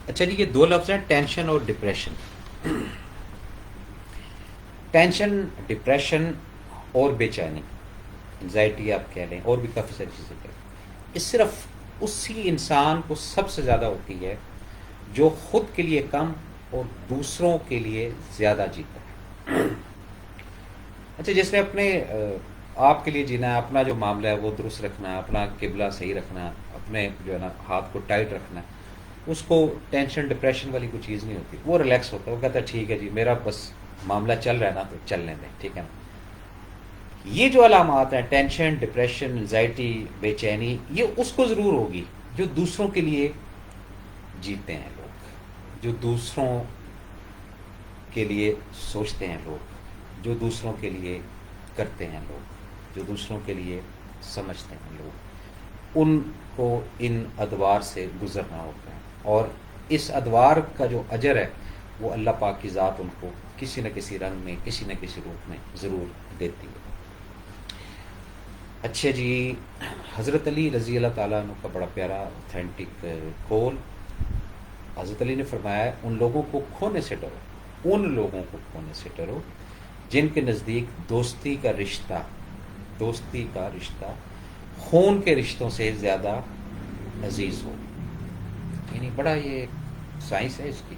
Speaker 1: اچھا جی، یہ دو لفظ ہیں، ٹینشن اور ڈپریشن۔ ٹینشن، ڈپریشن اور بے چینی، انزائٹی آپ کہہ لیں، اور بھی کافی ساری چیزیں کہہ لیں، اس صرف اسی انسان کو سب سے زیادہ ہوتی ہے جو خود کے لیے کم اور دوسروں کے لیے زیادہ جیتا ہے۔ اچھا، جس نے اپنے آپ کے لیے جینا ہے، اپنا جو معاملہ ہے وہ درست رکھنا ہے، اپنا قبلہ صحیح رکھنا، اپنے جو ہے نا ہاتھ کو ٹائٹ رکھنا ہے، اس کو ٹینشن ڈپریشن والی کوئی چیز نہیں ہوتی، وہ ریلیکس ہوتا ہے، وہ کہتا ہے ٹھیک ہے جی میرا بس معاملہ چل رہا ہے نا تو چلنے دیں، ٹھیک ہے نا۔ یہ جو علامات ہیں، ٹینشن، ڈپریشن، انزائٹی، بے چینی، یہ اس کو ضرور ہوگی جو دوسروں کے لیے جیتے ہیں لوگ، جو دوسروں کے لیے سوچتے ہیں لوگ، جو دوسروں کے لیے کرتے ہیں لوگ، جو دوسروں کے لیے سمجھتے ہیں لوگ، ان کو ان ادوار سے گزرنا ہوتا ہے، اور اس ادوار کا جو اجر ہے وہ اللہ پاک کی ذات ان کو کسی نہ کسی رنگ میں، کسی نہ کسی روپ میں ضرور دیتی ہے۔ اچھا جی، حضرت علی رضی اللہ تعالیٰ عنہ کا بڑا پیارا اوتھینٹک قول، حضرت علی نے فرمایا ہے ان لوگوں کو کھونے سے ڈرو، ان لوگوں کو کھونے سے ڈرو جن کے نزدیک دوستی کا رشتہ خون کے رشتوں سے زیادہ عزیز ہو۔ یعنی بڑا یہ سائنس ہے اس کی،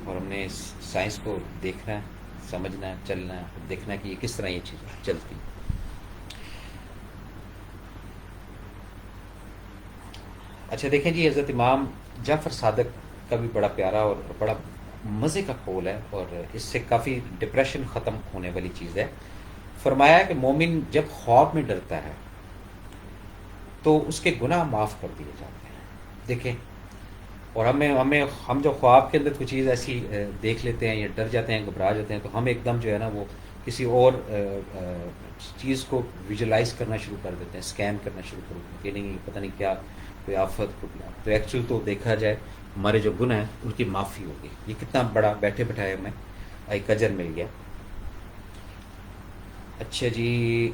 Speaker 1: اور ہم نے اس سائنس کو دیکھنا ہے، سمجھنا ہے، چلنا ہے، دیکھنا ہے کہ یہ کس طرح یہ چیز چلتی ہے۔ اچھا دیکھیں جی، حضرت امام جعفر صادق کا بھی بڑا پیارا اور بڑا مزے کا قول ہے، اور اس سے کافی ڈپریشن ختم ہونے والی چیز ہے۔ فرمایا کہ مومن جب خواب میں ڈرتا ہے تو اس کے گناہ معاف کر دیے جاتے ہیں۔ دیکھیں، اور ہم جو خواب کے اندر کوئی چیز ایسی دیکھ لیتے ہیں یا ڈر جاتے ہیں، گھبرا جاتے ہیں، تو ہم ایک دم جو ہے نا وہ کسی اور چیز کو ویژولائز کرنا شروع کر دیتے ہیں، اسکین کرنا شروع کر دیتے ہیں کہ نہیں پتہ نہیں کیا کوئی آفت ہو گیا۔ تو ایکچوئل تو دیکھا جائے ہمارے جو گناہ ہیں ان کی معافی ہوگی۔ یہ کتنا بڑا بیٹھے بٹھائے ہمیں ایک اجر مل گیا۔ اچھا جی،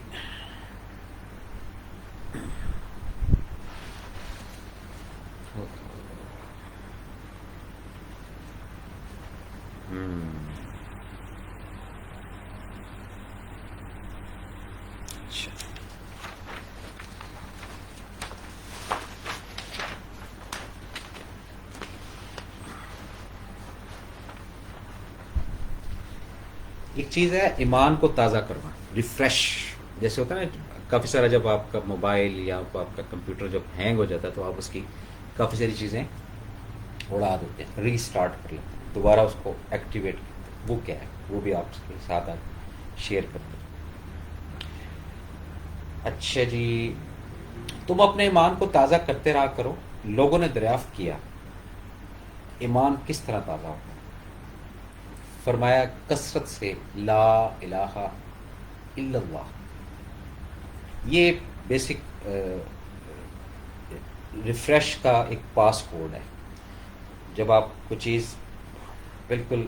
Speaker 1: اچھا ایک چیز ہے ایمان کو تازہ کرنا، ریفریش، جیسے ہوتا ہے نا کافی سارا، جب آپ کا موبائل یا آپ کا کمپیوٹر جب ہینگ ہو جاتا ہے تو آپ اس کی کافی ساری چیزیں اڑا دیتے ہیں، ری اسٹارٹ کر لیتے ہیں، دوبارہ اس کو ایکٹیویٹ کرتے ہیں۔ وہ کیا ہے وہ بھی آپ کے ساتھ شیئر کرتے ہیں۔ اچھا جی، تم اپنے ایمان کو تازہ کرتے رہا کرو۔ لوگوں نے دریافت کیا ایمان کس طرح تازہ ہوتا ہے؟ فرمایا کثرت سے لا الہ الا اللہ۔ یہ بیسک ریفریش کا ایک پاس کوڈ ہے۔ جب آپ کوئی چیز بالکل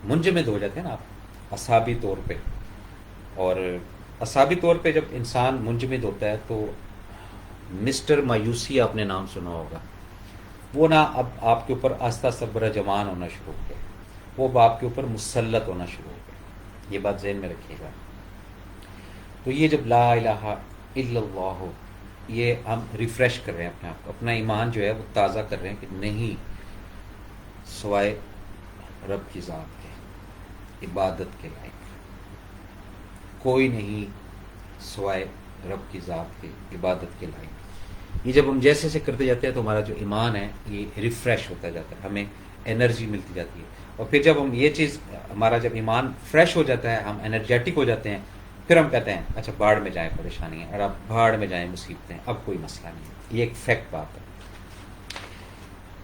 Speaker 1: منجمد ہو جاتے ہیں نا آپ اعصابی طور پہ، اور اعصابی طور پہ جب انسان منجمد ہوتا ہے تو مسٹر مایوسی آپ نے نام سنا ہوگا، وہ نا اب آپ کے اوپر آہستہ آہستہ برجمان ہونا شروع ہو گیا، وہ اب آپ کے اوپر مسلط ہونا شروع ہو گیا۔ یہ بات ذہن میں رکھیے گا۔ تو یہ جب لا الہ الا اللہ ہو، یہ ہم ریفریش کر رہے ہیں اپنے آپ کو، اپنا ایمان جو ہے وہ تازہ کر رہے ہیں کہ نہیں سوائے رب کی ذات کے عبادت کے لائق کوئی نہیں، سوائے رب کی ذات کے عبادت کے لائق۔ یہ جب ہم جیسے جیسے کرتے جاتے ہیں تو ہمارا جو ایمان ہے یہ ریفریش ہوتا جاتا ہے، ہمیں انرجی ملتی جاتی ہے، اور پھر جب ہم یہ چیز، ہمارا جب ایمان فریش ہو جاتا ہے، ہم انرجیٹک ہو جاتے ہیں، پھر ہم کہتے ہیں اچھا بھاڑ میں جائیں پریشانی ہے، اور اب بھاڑ میں جائیں مصیبتیں، اب کوئی مسئلہ نہیں ہے۔ یہ ایک فیکٹ بات ہے۔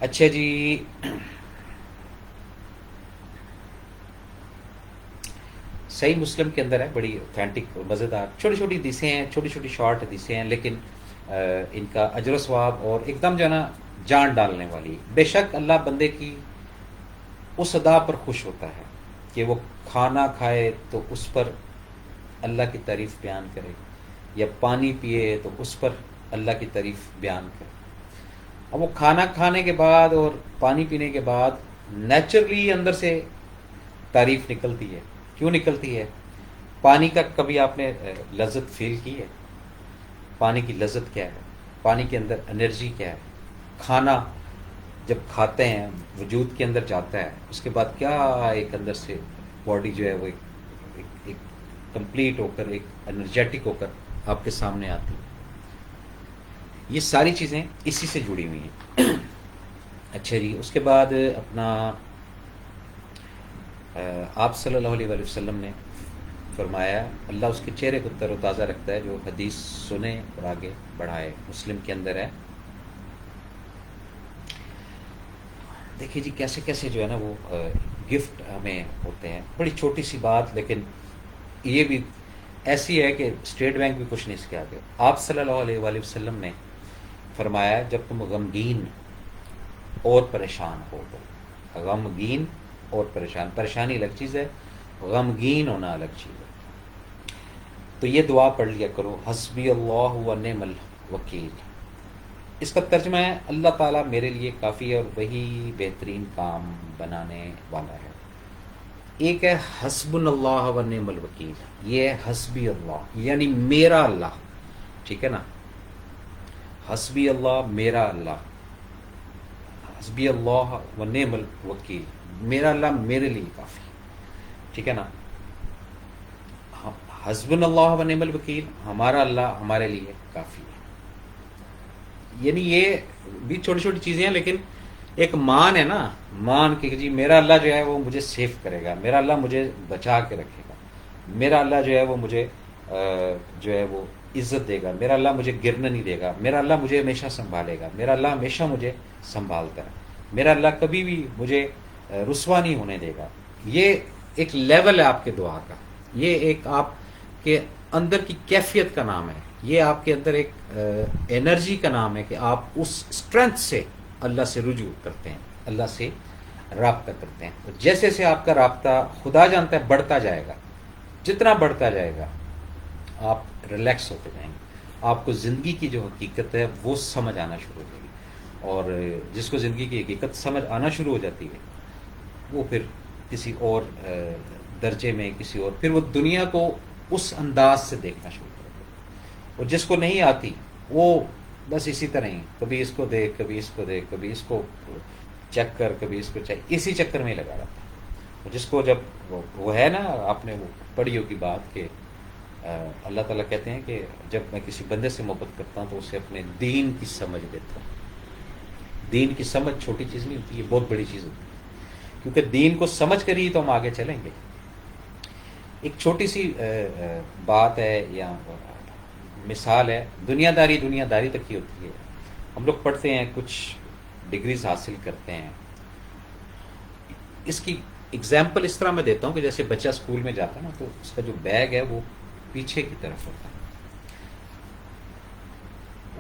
Speaker 1: اچھا جی، صحیح مسلم کے اندر ہے، بڑی اوتھینٹک اور مزیدار چھوٹی چھوٹی حدیثیں ہیں، چھوٹی چھوٹی شارٹ حدیثیں ہیں، لیکن ان کا اجر و ثواب اور ایک دم جو ہے نا جان ڈالنے والی۔ بے شک اللہ بندے کی اس ادا پر خوش ہوتا ہے کہ وہ کھانا کھائے تو اس پر اللہ کی تعریف بیان کرے، یا پانی پیے تو اس پر اللہ کی تعریف بیان کرے۔ اب وہ کھانا کھانے کے بعد اور پانی پینے کے بعد نیچرلی اندر سے تعریف نکلتی ہے۔ کیوں نکلتی ہے؟ پانی کا کبھی آپ نے لذت فیل کی ہے؟ پانی کی لذت کیا ہے؟ پانی کے اندر انرجی کیا ہے؟ کھانا جب کھاتے ہیں وجود کے اندر جاتا ہے، اس کے بعد کیا ایک اندر سے باڈی جو ہے وہ ایک کمپلیٹ ہو کر، ایک انرجیٹک ہو کر آپ کے سامنے آتی ہے۔ یہ ساری چیزیں اسی سے جڑی ہوئی ہیں۔ اچھا جی، اس کے بعد اپنا آپ صلی اللہ علیہ وآلہ وسلم نے فرمایا اللہ اس کے چہرے کو تر و تازہ رکھتا ہے جو حدیث سنے اور آگے بڑھائے۔ مسلم کے اندر ہے۔ دیکھیے جی کیسے کیسے جو ہے نا وہ گفٹ ہمیں ہوتے ہیں. بڑی چھوٹی سی بات، لیکن یہ بھی ایسی ہے کہ اسٹیٹ بینک بھی کچھ نہیں سکھا کے. آپ صلی اللہ علیہ وآلہ وسلم نے فرمایا جب تم غمگین اور پریشان ہو تو، غمگین اور پریشانی الگ چیز ہے، غمگین ہونا الگ چیز ہے. تو یہ دعا پڑھ لیا کرو، حسبی اللہ و نعم الوکیل. اس کا ترجمہ ہے اللہ تعالیٰ میرے لیے کافی ہے اور وہی بہترین کام بنانے والا ہے. ایک ہے حسب اللہ و نعم الوکیل، یہ ہے حسبی اللہ یعنی میرا اللہ. ٹھیک ہے نا، حسبی اللہ میرا اللہ، حسبی اللہ و نعم الوکیل، میرا اللہ میرے لیے کافی. ٹھیک ہے نا، حسبنا اللہ و نعم الوکیل، ہمارا اللہ ہمارے لیے کافی ہے. یعنی یہ بھی چھوٹی چھوٹی چیزیں ہیں، لیکن ایک مان ہے نا، مان کہ جی میرا اللہ جو ہے وہ مجھے سیف کرے گا، میرا اللہ مجھے بچا کے رکھے گا، میرا اللہ جو ہے وہ مجھے جو ہے وہ عزت دے گا، میرا اللہ مجھے گرنے نہیں دے گا، میرا اللہ مجھے ہمیشہ سنبھالے گا، میرا اللہ ہمیشہ مجھے سنبھالتا ہے، میرا اللہ کبھی بھی مجھے رسوا نہیں ہونے دے گا. یہ ایک لیول ہے آپ کے دعا کا، یہ ایک آپ کے اندر کی کیفیت کا نام ہے، یہ آپ کے اندر ایک انرجی کا نام ہے کہ آپ اس اسٹرینتھ سے اللہ سے رجوع کرتے ہیں، اللہ سے رابطہ کرتے ہیں. اور جیسے جیسے آپ کا رابطہ خدا جانتا ہے بڑھتا جائے گا، جتنا بڑھتا جائے گا آپ ریلیکس ہوتے جائیں گے، آپ کو زندگی کی جو حقیقت ہے وہ سمجھ آنا شروع ہو جائے گی. اور جس کو زندگی کی حقیقت سمجھ آنا شروع ہو جاتی ہے وہ پھر کسی اور درجے میں، کسی اور، پھر وہ دنیا کو اس انداز سے دیکھنا شروع کرے گا. اور جس کو نہیں آتی وہ بس اسی طرح ہی کبھی اس کو دیکھ، کبھی اس کو دیکھ، کبھی اس کو چیک کر، کبھی اس کو چیک، اسی چکر میں ہی لگا رہتا ہے. اور جس کو جب وہ ہے نا، آپ نے وہ پڑھی ہوگی بات کہ اللہ تعالیٰ کہتے ہیں کہ جب میں کسی بندے سے محبت کرتا ہوں تو اسے اپنے دین کی سمجھ دیتا ہوں. دین کی سمجھ چھوٹی چیز نہیں ہوتی، یہ بہت بڑی چیز ہوتی ہے، کیونکہ دین کو سمجھ کر ہی تو ہم آگے چلیں گے. ایک چھوٹی سی بات ہے یا مثال ہے، دنیا داری تک ہی ہوتی ہے. ہم لوگ پڑھتے ہیں، کچھ ڈگریز حاصل کرتے ہیں. اس کی اگزامپل اس طرح میں دیتا ہوں کہ جیسے بچہ اسکول میں جاتا ہے نا، تو اس کا جو بیگ ہے وہ پیچھے کی طرف ہوتا ہے.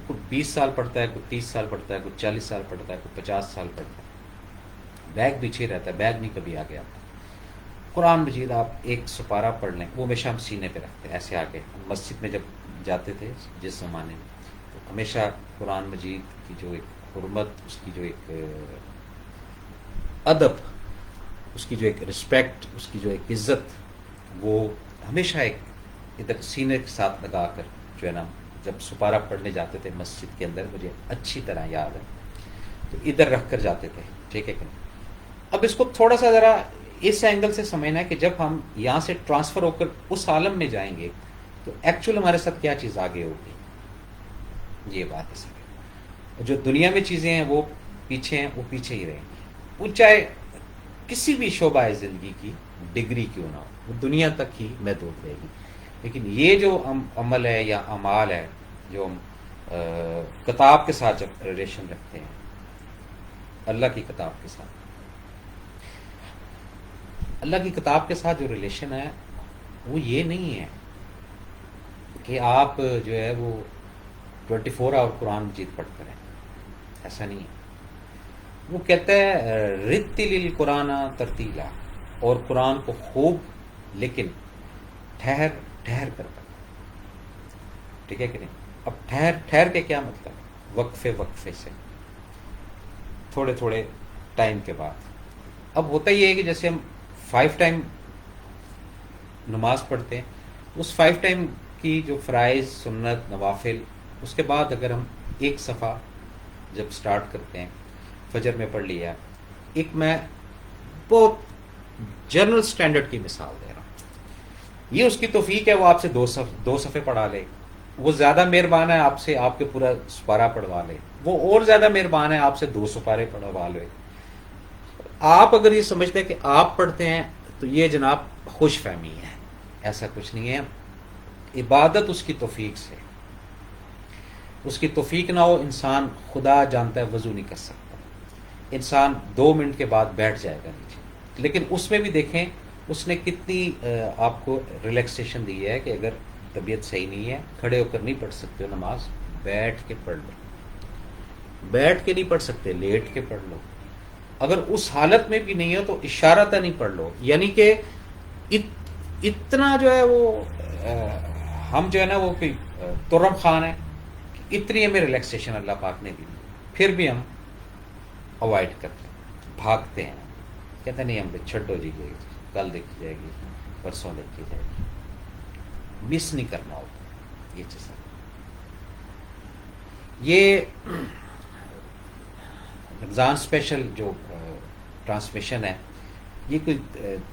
Speaker 1: کوئی 20 سال پڑھتا ہے، کوئی 30 سال پڑھتا ہے، کوئی 40 سال پڑھتا ہے، کوئی 50 سال پڑھتا ہے، بیگ پیچھے رہتا ہے، بیگ نہیں کبھی آگے آتا. قرآن مجید آپ ایک سپارہ پڑھ لیں، وہ ہمیشہ ہم سینے پہ رکھتے ہیں ایسے آگے. ہم مسجد میں جب جاتے تھے جس زمانے میں، تو ہمیشہ قرآن مجید کی جو ایک حرمت، اس کی جو ایک ادب، اس کی جو ایک رسپیکٹ، اس کی جو ایک عزت، وہ ہمیشہ ایک ادھر سینے کے ساتھ لگا کر جو ہے نا، جب سپارہ پڑھنے جاتے تھے مسجد کے اندر، مجھے اچھی طرح یاد ہے، تو ادھر رکھ کر جاتے تھے. ٹھیک ہے کہ نہیں؟ اب اس کو تھوڑا سا ذرا اس اینگل سے سمجھنا ہے کہ جب ہم یہاں سے ٹرانسفر ہو کر اس عالم میں جائیں گے تو ایکچوئل ہمارے ساتھ کیا چیز آگے ہوگی. یہ بات ہے سر، جو دنیا میں چیزیں ہیں وہ پیچھے ہیں، وہ پیچھے ہی رہیں گی. وہ چاہے کسی بھی شعبہ ہے زندگی کی، ڈگری کیوں نہ ہو، وہ دنیا تک ہی محدود رہے گی. لیکن یہ جو عمل ہے یا اعمال ہے جو ہم کتاب کے ساتھ جب ریلیشن رکھتے ہیں، اللہ کی کتاب کے ساتھ، اللہ کی کتاب کے ساتھ جو ریلیشن ہے وہ یہ نہیں ہے کہ آپ جو ہے وہ 24 آور قرآن مجید پڑھتے رہیں. ایسا نہیں ہے. وہ کہتا ہے رتل القرآن ترتیلا، اور قرآن کو خوب لیکن ٹھہر ٹھہر کر پڑھنا. ٹھیک ہے کہ نہیں؟ اب ٹھہر کے کیا مطلب؟ وقفے سے، تھوڑے تھوڑے ٹائم کے بعد. اب ہوتا یہ ہے کہ جیسے ہم 5 ٹائم نماز پڑھتے ہیں، اس 5 ٹائم کی جو فرائض، سنت، نوافل، اس کے بعد اگر ہم ایک صفحہ جب سٹارٹ کرتے ہیں، فجر میں پڑھ لیا. ایک میں بہت جنرل سٹینڈرڈ کی مثال دے رہا ہوں، یہ اس کی توفیق ہے، وہ آپ سے 2 صفحے پڑھا لے. وہ زیادہ مہربان ہے آپ سے، آپ کے پورا سپارہ پڑھوا لے. وہ اور زیادہ مہربان ہے آپ سے 2 سپارے پڑھوا لے. آپ اگر یہ سمجھتے ہیں کہ آپ پڑھتے ہیں تو یہ جناب خوش فہمی ہے. ایسا کچھ نہیں ہے. عبادت اس کی توفیق سے، اس کی توفیق نہ ہو، انسان خدا جانتا ہے وضو نہیں کر سکتا. انسان 2 منٹ کے بعد بیٹھ جائے گا نیچے. لیکن اس میں بھی دیکھیں اس نے کتنی آپ کو ریلیکسیشن دی ہے کہ اگر طبیعت صحیح نہیں ہے، کھڑے ہو کر نہیں پڑھ سکتے ہو نماز، بیٹھ کے پڑھ لو، بیٹھ کے نہیں پڑھ سکتے لیٹ کے پڑھ لو، اگر اس حالت میں بھی نہیں ہو تو اشارتاً نہیں پڑھ لو، یعنی کہ اتنا جو ہے وہ ہم جو ہے نا وہ کوئی ترم خان ہے، اتنی ہمیں ریلیکسیشن اللہ پاک نے دی، پھر بھی ہم اوائڈ کرتے ہیں، بھاگتے ہیں، کہتے ہیں نہیں ہم چھڈو جی، کل دیکھی جائے گی، پرسوں دیکھی جائے گی، مس نہیں کرنا ہوتا یہ چیز۔ یہ رمضان اسپیشل جو ٹرانسمیشن ہے یہ کوئی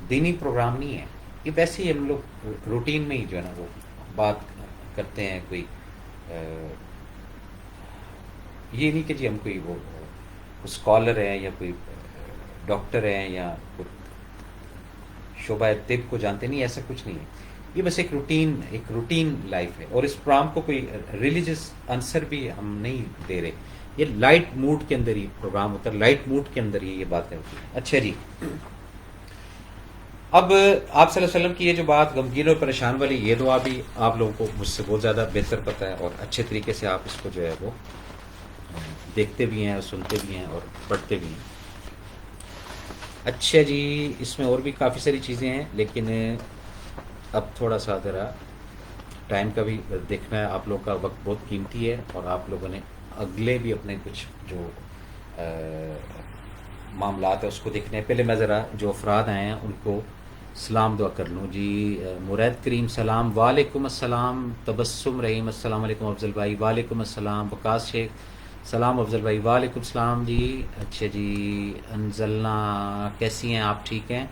Speaker 1: دینی پروگرام نہیں ہے، یہ ویسے ہی ہم لوگ روٹین میں ہی جو ہے نا وہ بات کرتے ہیں، کوئی یہ نہیں کہ جی ہم کوئی وہ اسکالر ہیں یا کوئی ڈاکٹر ہیں یا کوئی شعبہ طب کو جانتے نہیں، ایسا کچھ نہیں ہے، یہ بس ایک روٹین لائف ہے، اور اس پروگرام کو کوئی ریلیجس عنصر بھی ہم نہیں دے رہے، یہ لائٹ موڈ کے اندر ہی پروگرام ہوتا ہے، لائٹ موڈ کے اندر ہی یہ باتیں ہوتی ہیں۔ اچھا جی، اب آپ صلی اللہ علیہ وسلم کی یہ جو بات غمگین اور پریشان والی، یہ دعا بھی آپ لوگوں کو مجھ سے بہت زیادہ بہتر پتہ ہے، اور اچھے طریقے سے آپ اس کو جو ہے وہ دیکھتے بھی ہیں، سنتے بھی ہیں اور پڑھتے بھی ہیں۔ اچھا جی، اس میں اور بھی کافی ساری چیزیں ہیں، لیکن اب تھوڑا سا ذرا ٹائم کا بھی دیکھنا ہے، آپ لوگوں کا وقت بہت قیمتی ہے، اور آپ لوگوں نے اگلے بھی اپنے کچھ جو معاملات ہیں اس کو دیکھنے ہیں۔ پہلے میں ذرا جو افراد آئے ہیں ان کو سلام دعا کر لوں جی۔ مرید کریم سلام، وعلیکم السلام، تبسم رحیم السلام علیکم افضل بھائی، وعلیکم السلام، وقاص شیخ سلام افضل بھائی، وعلیکم السلام جی۔ اچھا جی، انزلنا کیسی ہیں آپ، ٹھیک ہیں؟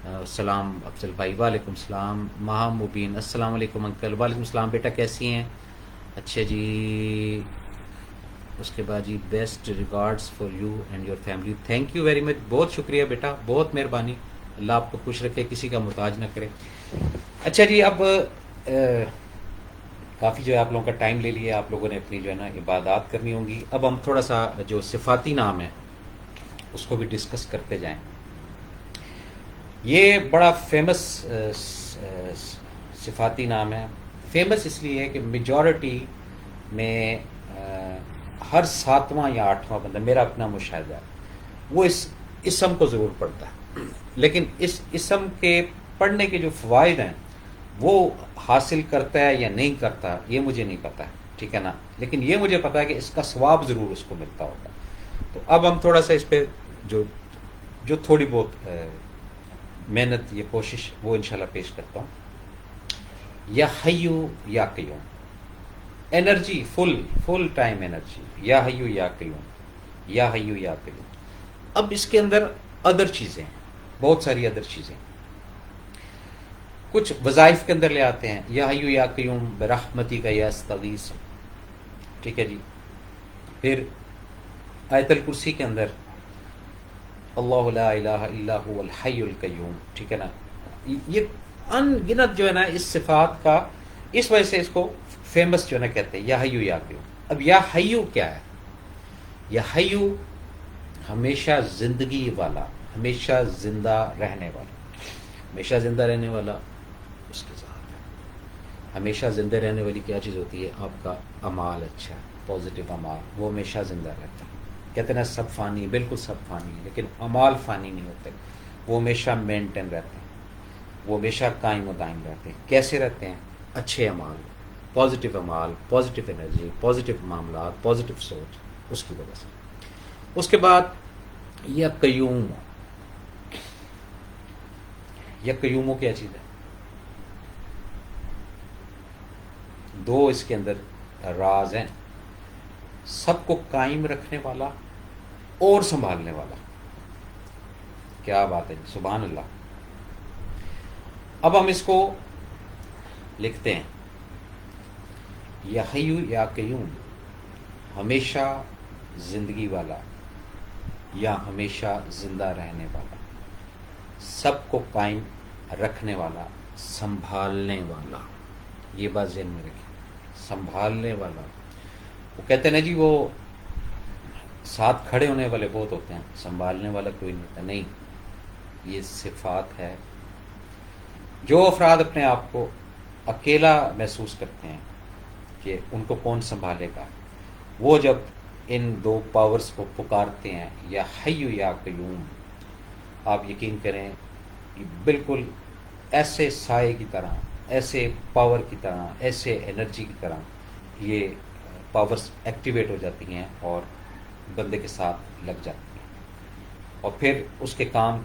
Speaker 1: السلام افضل بھائی، وعلیکم السلام۔ مہا مبین السلام علیکم انکل، وعلیکم السلام بیٹا، کیسی ہیں؟ اچھا جی، اس کے بعد جی best regards for you and your family, thank you very much, بہت شکریہ بیٹا، بہت مہربانی، اللہ آپ کو خوش رکھے، کسی کا محتاج نہ کرے۔ اچھا جی، اب کافی جو ہے آپ لوگوں کا ٹائم لے لیا، آپ لوگوں نے اپنی جو ہے نا عبادات کرنی ہوں گی، اب ہم تھوڑا سا جو صفاتی نام ہے اس کو بھی ڈسکس کرتے جائیں۔ یہ بڑا فیمس صفاتی نام ہے، فیمس اس لیے ہے کہ میجورٹی میں ہر 7واں یا 8واں بندہ، میرا اپنا مشاہدہ ہے، وہ اس اسم کو ضرور پڑھتا ہے، لیکن اس اسم کے پڑھنے کے جو فوائد ہیں وہ حاصل کرتا ہے یا نہیں کرتا یہ مجھے نہیں پتا ہے، ٹھیک ہے نا، لیکن یہ مجھے پتا ہے کہ اس کا ثواب ضرور اس کو ملتا ہوگا۔ تو اب ہم تھوڑا سا اس پہ جو تھوڑی بہت محنت، یہ کوشش، وہ انشاءاللہ پیش کرتا ہوں۔ یا حیو یا قیوم، انرجی، فل ٹائم انرجی، یا حیو یا قیوم، یا حیو یا قیوم۔ اب اس کے اندر ادر چیزیں ہیں، بہت ساری ادر چیزیں، کچھ وظائف کے اندر لے آتے ہیں، یا حیو یا قیوم برحمتی کا یا استغیث، ٹھیک ہے جی۔ پھر آیت الکرسی کے اندر اللہ لا الہ الا هو الحی القیوم، ٹھیک ہے نا، یہ ان گنت جو ہے نا اس صفات کا، اس وجہ سے اس کو فیمس جو ہے نا کہتے ہیں یا حیو یا قیوم۔ اب یا حیو کیا ہے؟ یا حیو ہمیشہ زندگی والا، ہمیشہ زندہ رہنے والا، ہمیشہ زندہ رہنے والا اس کے ساتھ ہے۔ ہمیشہ زندہ رہنے والی کیا چیز ہوتی ہے؟ آپ کا اعمال اچھا ہے، پازیٹیو اعمال، وہ ہمیشہ زندہ رہتا ہے۔ کہتے ہیں نا سب فانی، بالکل سب فانی، لیکن اعمال فانی نہیں ہوتے، وہ ہمیشہ مینٹین رہتے ہیں، وہ ہمیشہ قائم و دائم رہتے ہیں۔ کیسے رہتے ہیں؟ اچھے اعمال، پازیٹیو اعمال، پازیٹیو انرجی، پازیٹیو معاملات، پازیٹیو سوچ، اس کی وجہ سے۔ اس کے بعد یا قیوم، یا قیوموں کیا چیز ہے؟ دو اس کے اندر راز ہیں، سب کو قائم رکھنے والا اور سنبھالنے والا۔ کیا بات ہے، سبحان اللہ۔ اب ہم اس کو لکھتے ہیں، یا حیو یا قیوم، ہمیشہ زندگی والا یا ہمیشہ زندہ رہنے والا، سب کو قائم رکھنے والا، سنبھالنے والا، یہ بات ذہن میں رکھیں، سنبھالنے والا۔ وہ کہتے ہیں نا جی وہ ساتھ کھڑے ہونے والے بہت ہوتے ہیں، سنبھالنے والا کوئی نہیں ہوتا، نہیں، یہ صفات ہے. جو افراد اپنے آپ کو اکیلا محسوس کرتے ہیں کہ ان کو کون سنبھالے گا، وہ جب ان دو پاورز کو پکارتے ہیں، یا حی یا قیوم، آپ یقین کریں بالکل ایسے سائے کی طرح، ایسے پاور کی طرح، ایسے انرجی کی طرح یہ پاورز ایکٹیویٹ ہو جاتی ہیں اور بندے کے ساتھ لگ جاتی ہیں. اور پھر اس کے کام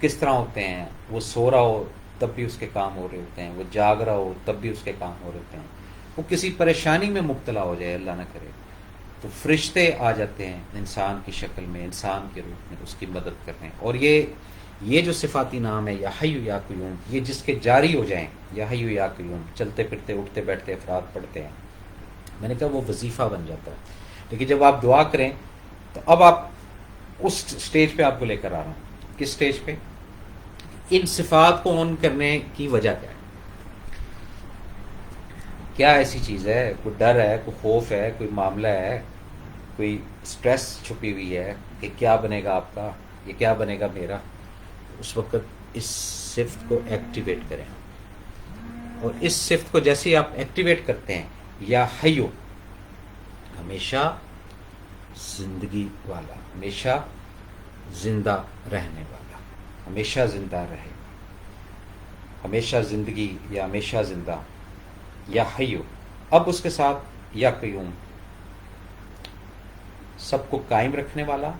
Speaker 1: کس طرح ہوتے ہیں؟ وہ سو رہا ہو تب بھی اس کے کام ہو رہے ہوتے ہیں، وہ جاگ رہا ہو تب بھی اس کے کام ہو رہے ہوتے ہیں. وہ کسی پریشانی میں مبتلا ہو جائے، اللہ نہ کرے، تو فرشتے آ جاتے ہیں انسان کی شکل میں، انسان کے روپ میں، اس کی مدد کرنے. اور یہ جو صفاتی نام ہے یا حی یا قیوم، یہ جس کے جاری ہو جائیں، یا حی یا قیوم، چلتے پھرتے اٹھتے بیٹھتے افراد پڑھتے ہیں، میں نے کہا وہ وظیفہ بن جاتا ہے. لیکن جب آپ دعا کریں تو اب آپ اس سٹیج پہ آپ کو لے کر آ رہا ہوں. کس سٹیج پہ؟ ان صفات کو آن کرنے کی وجہ کیا ہے؟ کیا ایسی چیز ہے؟ کوئی ڈر ہے، کوئی خوف ہے، کوئی معاملہ ہے، کوئی سٹریس چھپی ہوئی ہے کہ کیا بنے گا آپ کا، یہ کیا بنے گا میرا؟ اس وقت اس صفت کو ایکٹیویٹ کریں. اور اس صفت کو جیسے آپ ایکٹیویٹ کرتے ہیں، یا حیو، ہمیشہ زندگی والا، ہمیشہ زندہ رہنے والا، ہمیشہ زندہ رہے، ہمیشہ زندگی یا ہمیشہ زندہ، یا حیو. اب اس کے ساتھ یا قیوم، سب کو قائم رکھنے والا،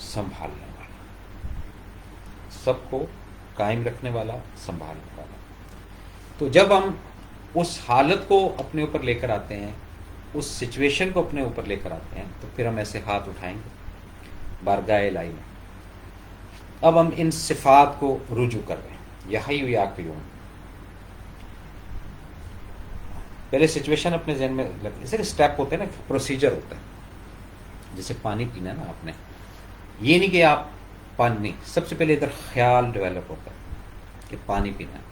Speaker 1: سنبھالنے والا، سب کو قائم رکھنے والا، سنبھالنے والا. تو جب ہم اس حالت کو اپنے اوپر لے کر آتے ہیں، اس سچویشن کو اپنے اوپر لے کر آتے ہیں، تو پھر ہم ایسے ہاتھ اٹھائیں گے بارگاہ الہی میں. اب ہم ان صفات کو رجوع کر رہے ہیں، یا حی یا قیوم. پہلے سچویشن اپنے ذہن میں جیسے اسٹیپ ہوتے ہیں نا، پروسیجر ہوتا ہے. جیسے پانی پینا ہے نا آپ نے، یہ نہیں کہ آپ پانی نہیں، سب سے پہلے ادھر خیال ڈیولپ ہوتا ہے کہ پانی پینا ہے.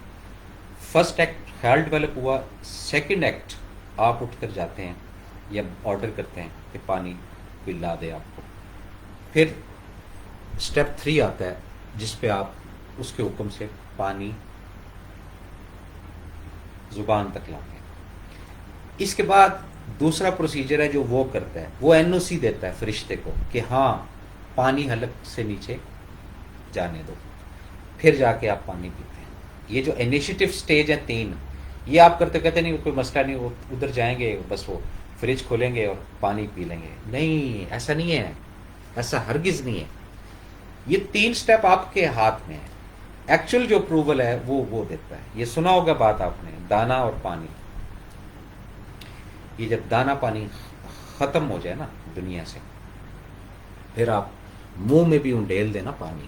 Speaker 1: فرسٹ ایکٹ خیال ڈیولپ ہوا، سیکنڈ ایکٹ آپ اٹھ کر جاتے ہیں یا آرڈر کرتے ہیں کہ پانی پلا دے آپ کو. پھر اسٹیپ 3 آتا ہے جس پہ آپ اس کے حکم سے پانی زبان تک لاتے ہیں. اس کے بعد دوسرا پروسیجر ہے جو وہ کرتا ہے، وہ این او سی دیتا ہے فرشتے کو کہ ہاں پانی حلق سے نیچے جانے دو. پھر جا کے آپ پانی پیتے ہیں. یہ جو انیشیٹو سٹیج ہے 3، یہ آپ کرتے کہتے نہیں کوئی مسئلہ نہیں، وہ ادھر جائیں گے بس وہ فریج کھولیں گے اور پانی پی لیں گے. نہیں، ایسا نہیں ہے، ایسا ہرگز نہیں ہے. یہ 3 سٹیپ آپ کے ہاتھ میں ہے. ایکچوئل جو اپروول ہے وہ دیتا ہے. یہ سنا ہوگا بات آپ نے، دانا اور پانی. یہ جب دانا پانی ختم ہو جائے نا دنیا سے، پھر آپ منہ میں بھی انڈیل دینا پانی،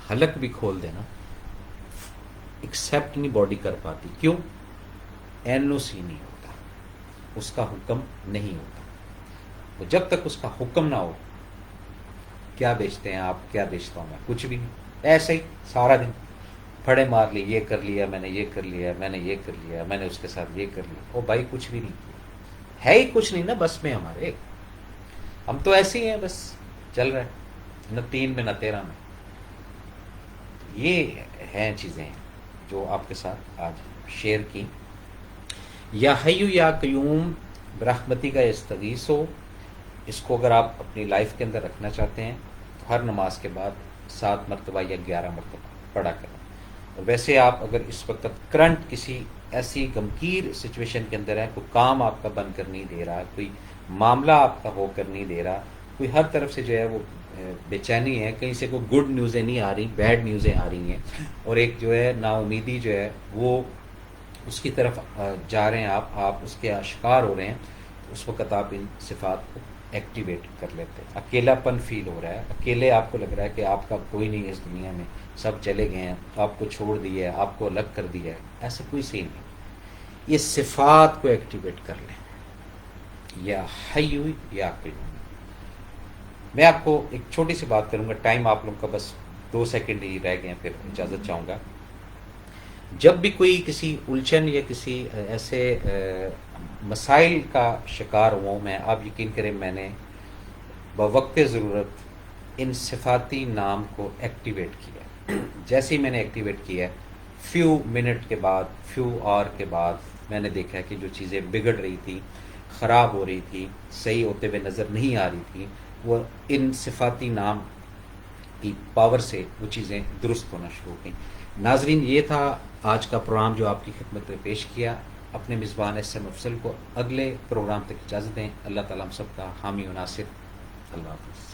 Speaker 1: حلق بھی کھول دینا، ایکسیپٹ نہیں باڈی کر پاتی. کیوں؟ این او سی نہیں ہوتا، اس کا حکم نہیں ہوتا. وہ جب تک اس کا حکم نہ ہو، کیا بیچتے ہیں آپ، کیا بیچتا ہوں میں؟ کچھ بھی نہیں. ایسے ہی سارا دن پھڑے مار لی، یہ کر لیا میں نے، یہ کر لیا میں نے، یہ کر لیا میں نے، اس کے ساتھ یہ کر لیا. او بھائی کچھ بھی نہیں ہے، ہی کچھ نہیں نا بس میں ہمارے. ہم تو ایسے ہی ہیں، بس چل رہے ہیں، نہ 3 میں نہ 13 میں. یہ ہیں چیزیں جو آپ کے ساتھ آج شیئر کی. یا حیو یا قیوم برحمتی کا استغیث ہو، اس کو اگر آپ اپنی لائف کے اندر رکھنا چاہتے ہیں تو ہر نماز کے بعد 7 مرتبہ یا 11 مرتبہ پڑھا کریں. اور ویسے آپ اگر اس وقت کرنٹ کسی ایسی غمگین سچویشن کے اندر ہے، کوئی کام آپ کا بن کر نہیں دے رہا، کوئی معاملہ آپ کا ہو کر نہیں دے رہا، کوئی ہر طرف سے جو ہے وہ بے چینی ہے، کہیں سے کوئی گڈ نیوزیں نہیں آ رہی، بیڈ نیوزیں آ رہی ہیں، اور ایک جو ہے نا امیدی جو ہے وہ اس کی طرف جا رہے ہیں، آپ اس کے شکار ہو رہے ہیں، تو اس وقت آپ ان صفات کو ایکٹیویٹ کر لیتے ہیں. اکیلا پن فیل ہو رہا ہے، اکیلے آپ کو لگ رہا ہے کہ آپ کا کوئی نہیں اس دنیا میں، سب چلے گئے ہیں، آپ کو چھوڑ دیا ہے، آپ کو الگ کر دیا ہے، ایسا کوئی سین نہیں. یہ صفات کو ایکٹیویٹ کر لیں، یا حی یا قیوم. میں آپ کو ایک چھوٹی سی بات کروں گا، ٹائم آپ لوگوں کا بس 2 سیکنڈ ہی رہ گئے ہیں، پھر اجازت چاہوں گا. جب بھی کوئی کسی الجھن یا کسی ایسے مسائل کا شکار ہوں میں، آپ یقین کریں میں نے بوقت ضرورت ان صفاتی نام کو ایکٹیویٹ کیا. جیسے ہی میں نے ایکٹیویٹ کیا، فیو منٹ کے بعد، فیو آور کے بعد میں نے دیکھا کہ جو چیزیں بگڑ رہی تھیں، خراب ہو رہی تھی، صحیح ہوتے ہوئے نظر نہیں آ رہی تھی، وہ ان صفاتی نام کی پاور سے وہ چیزیں درست ہونا شروع ہو گئیں. ناظرین، یہ تھا آج کا پروگرام جو آپ کی خدمت میں پیش کیا. اپنے میزبان ایس ایم افضل کو اگلے پروگرام تک اجازت دیں. اللہ تعالیٰ ہم سب کا حامی و ناصر. اللہ حافظ.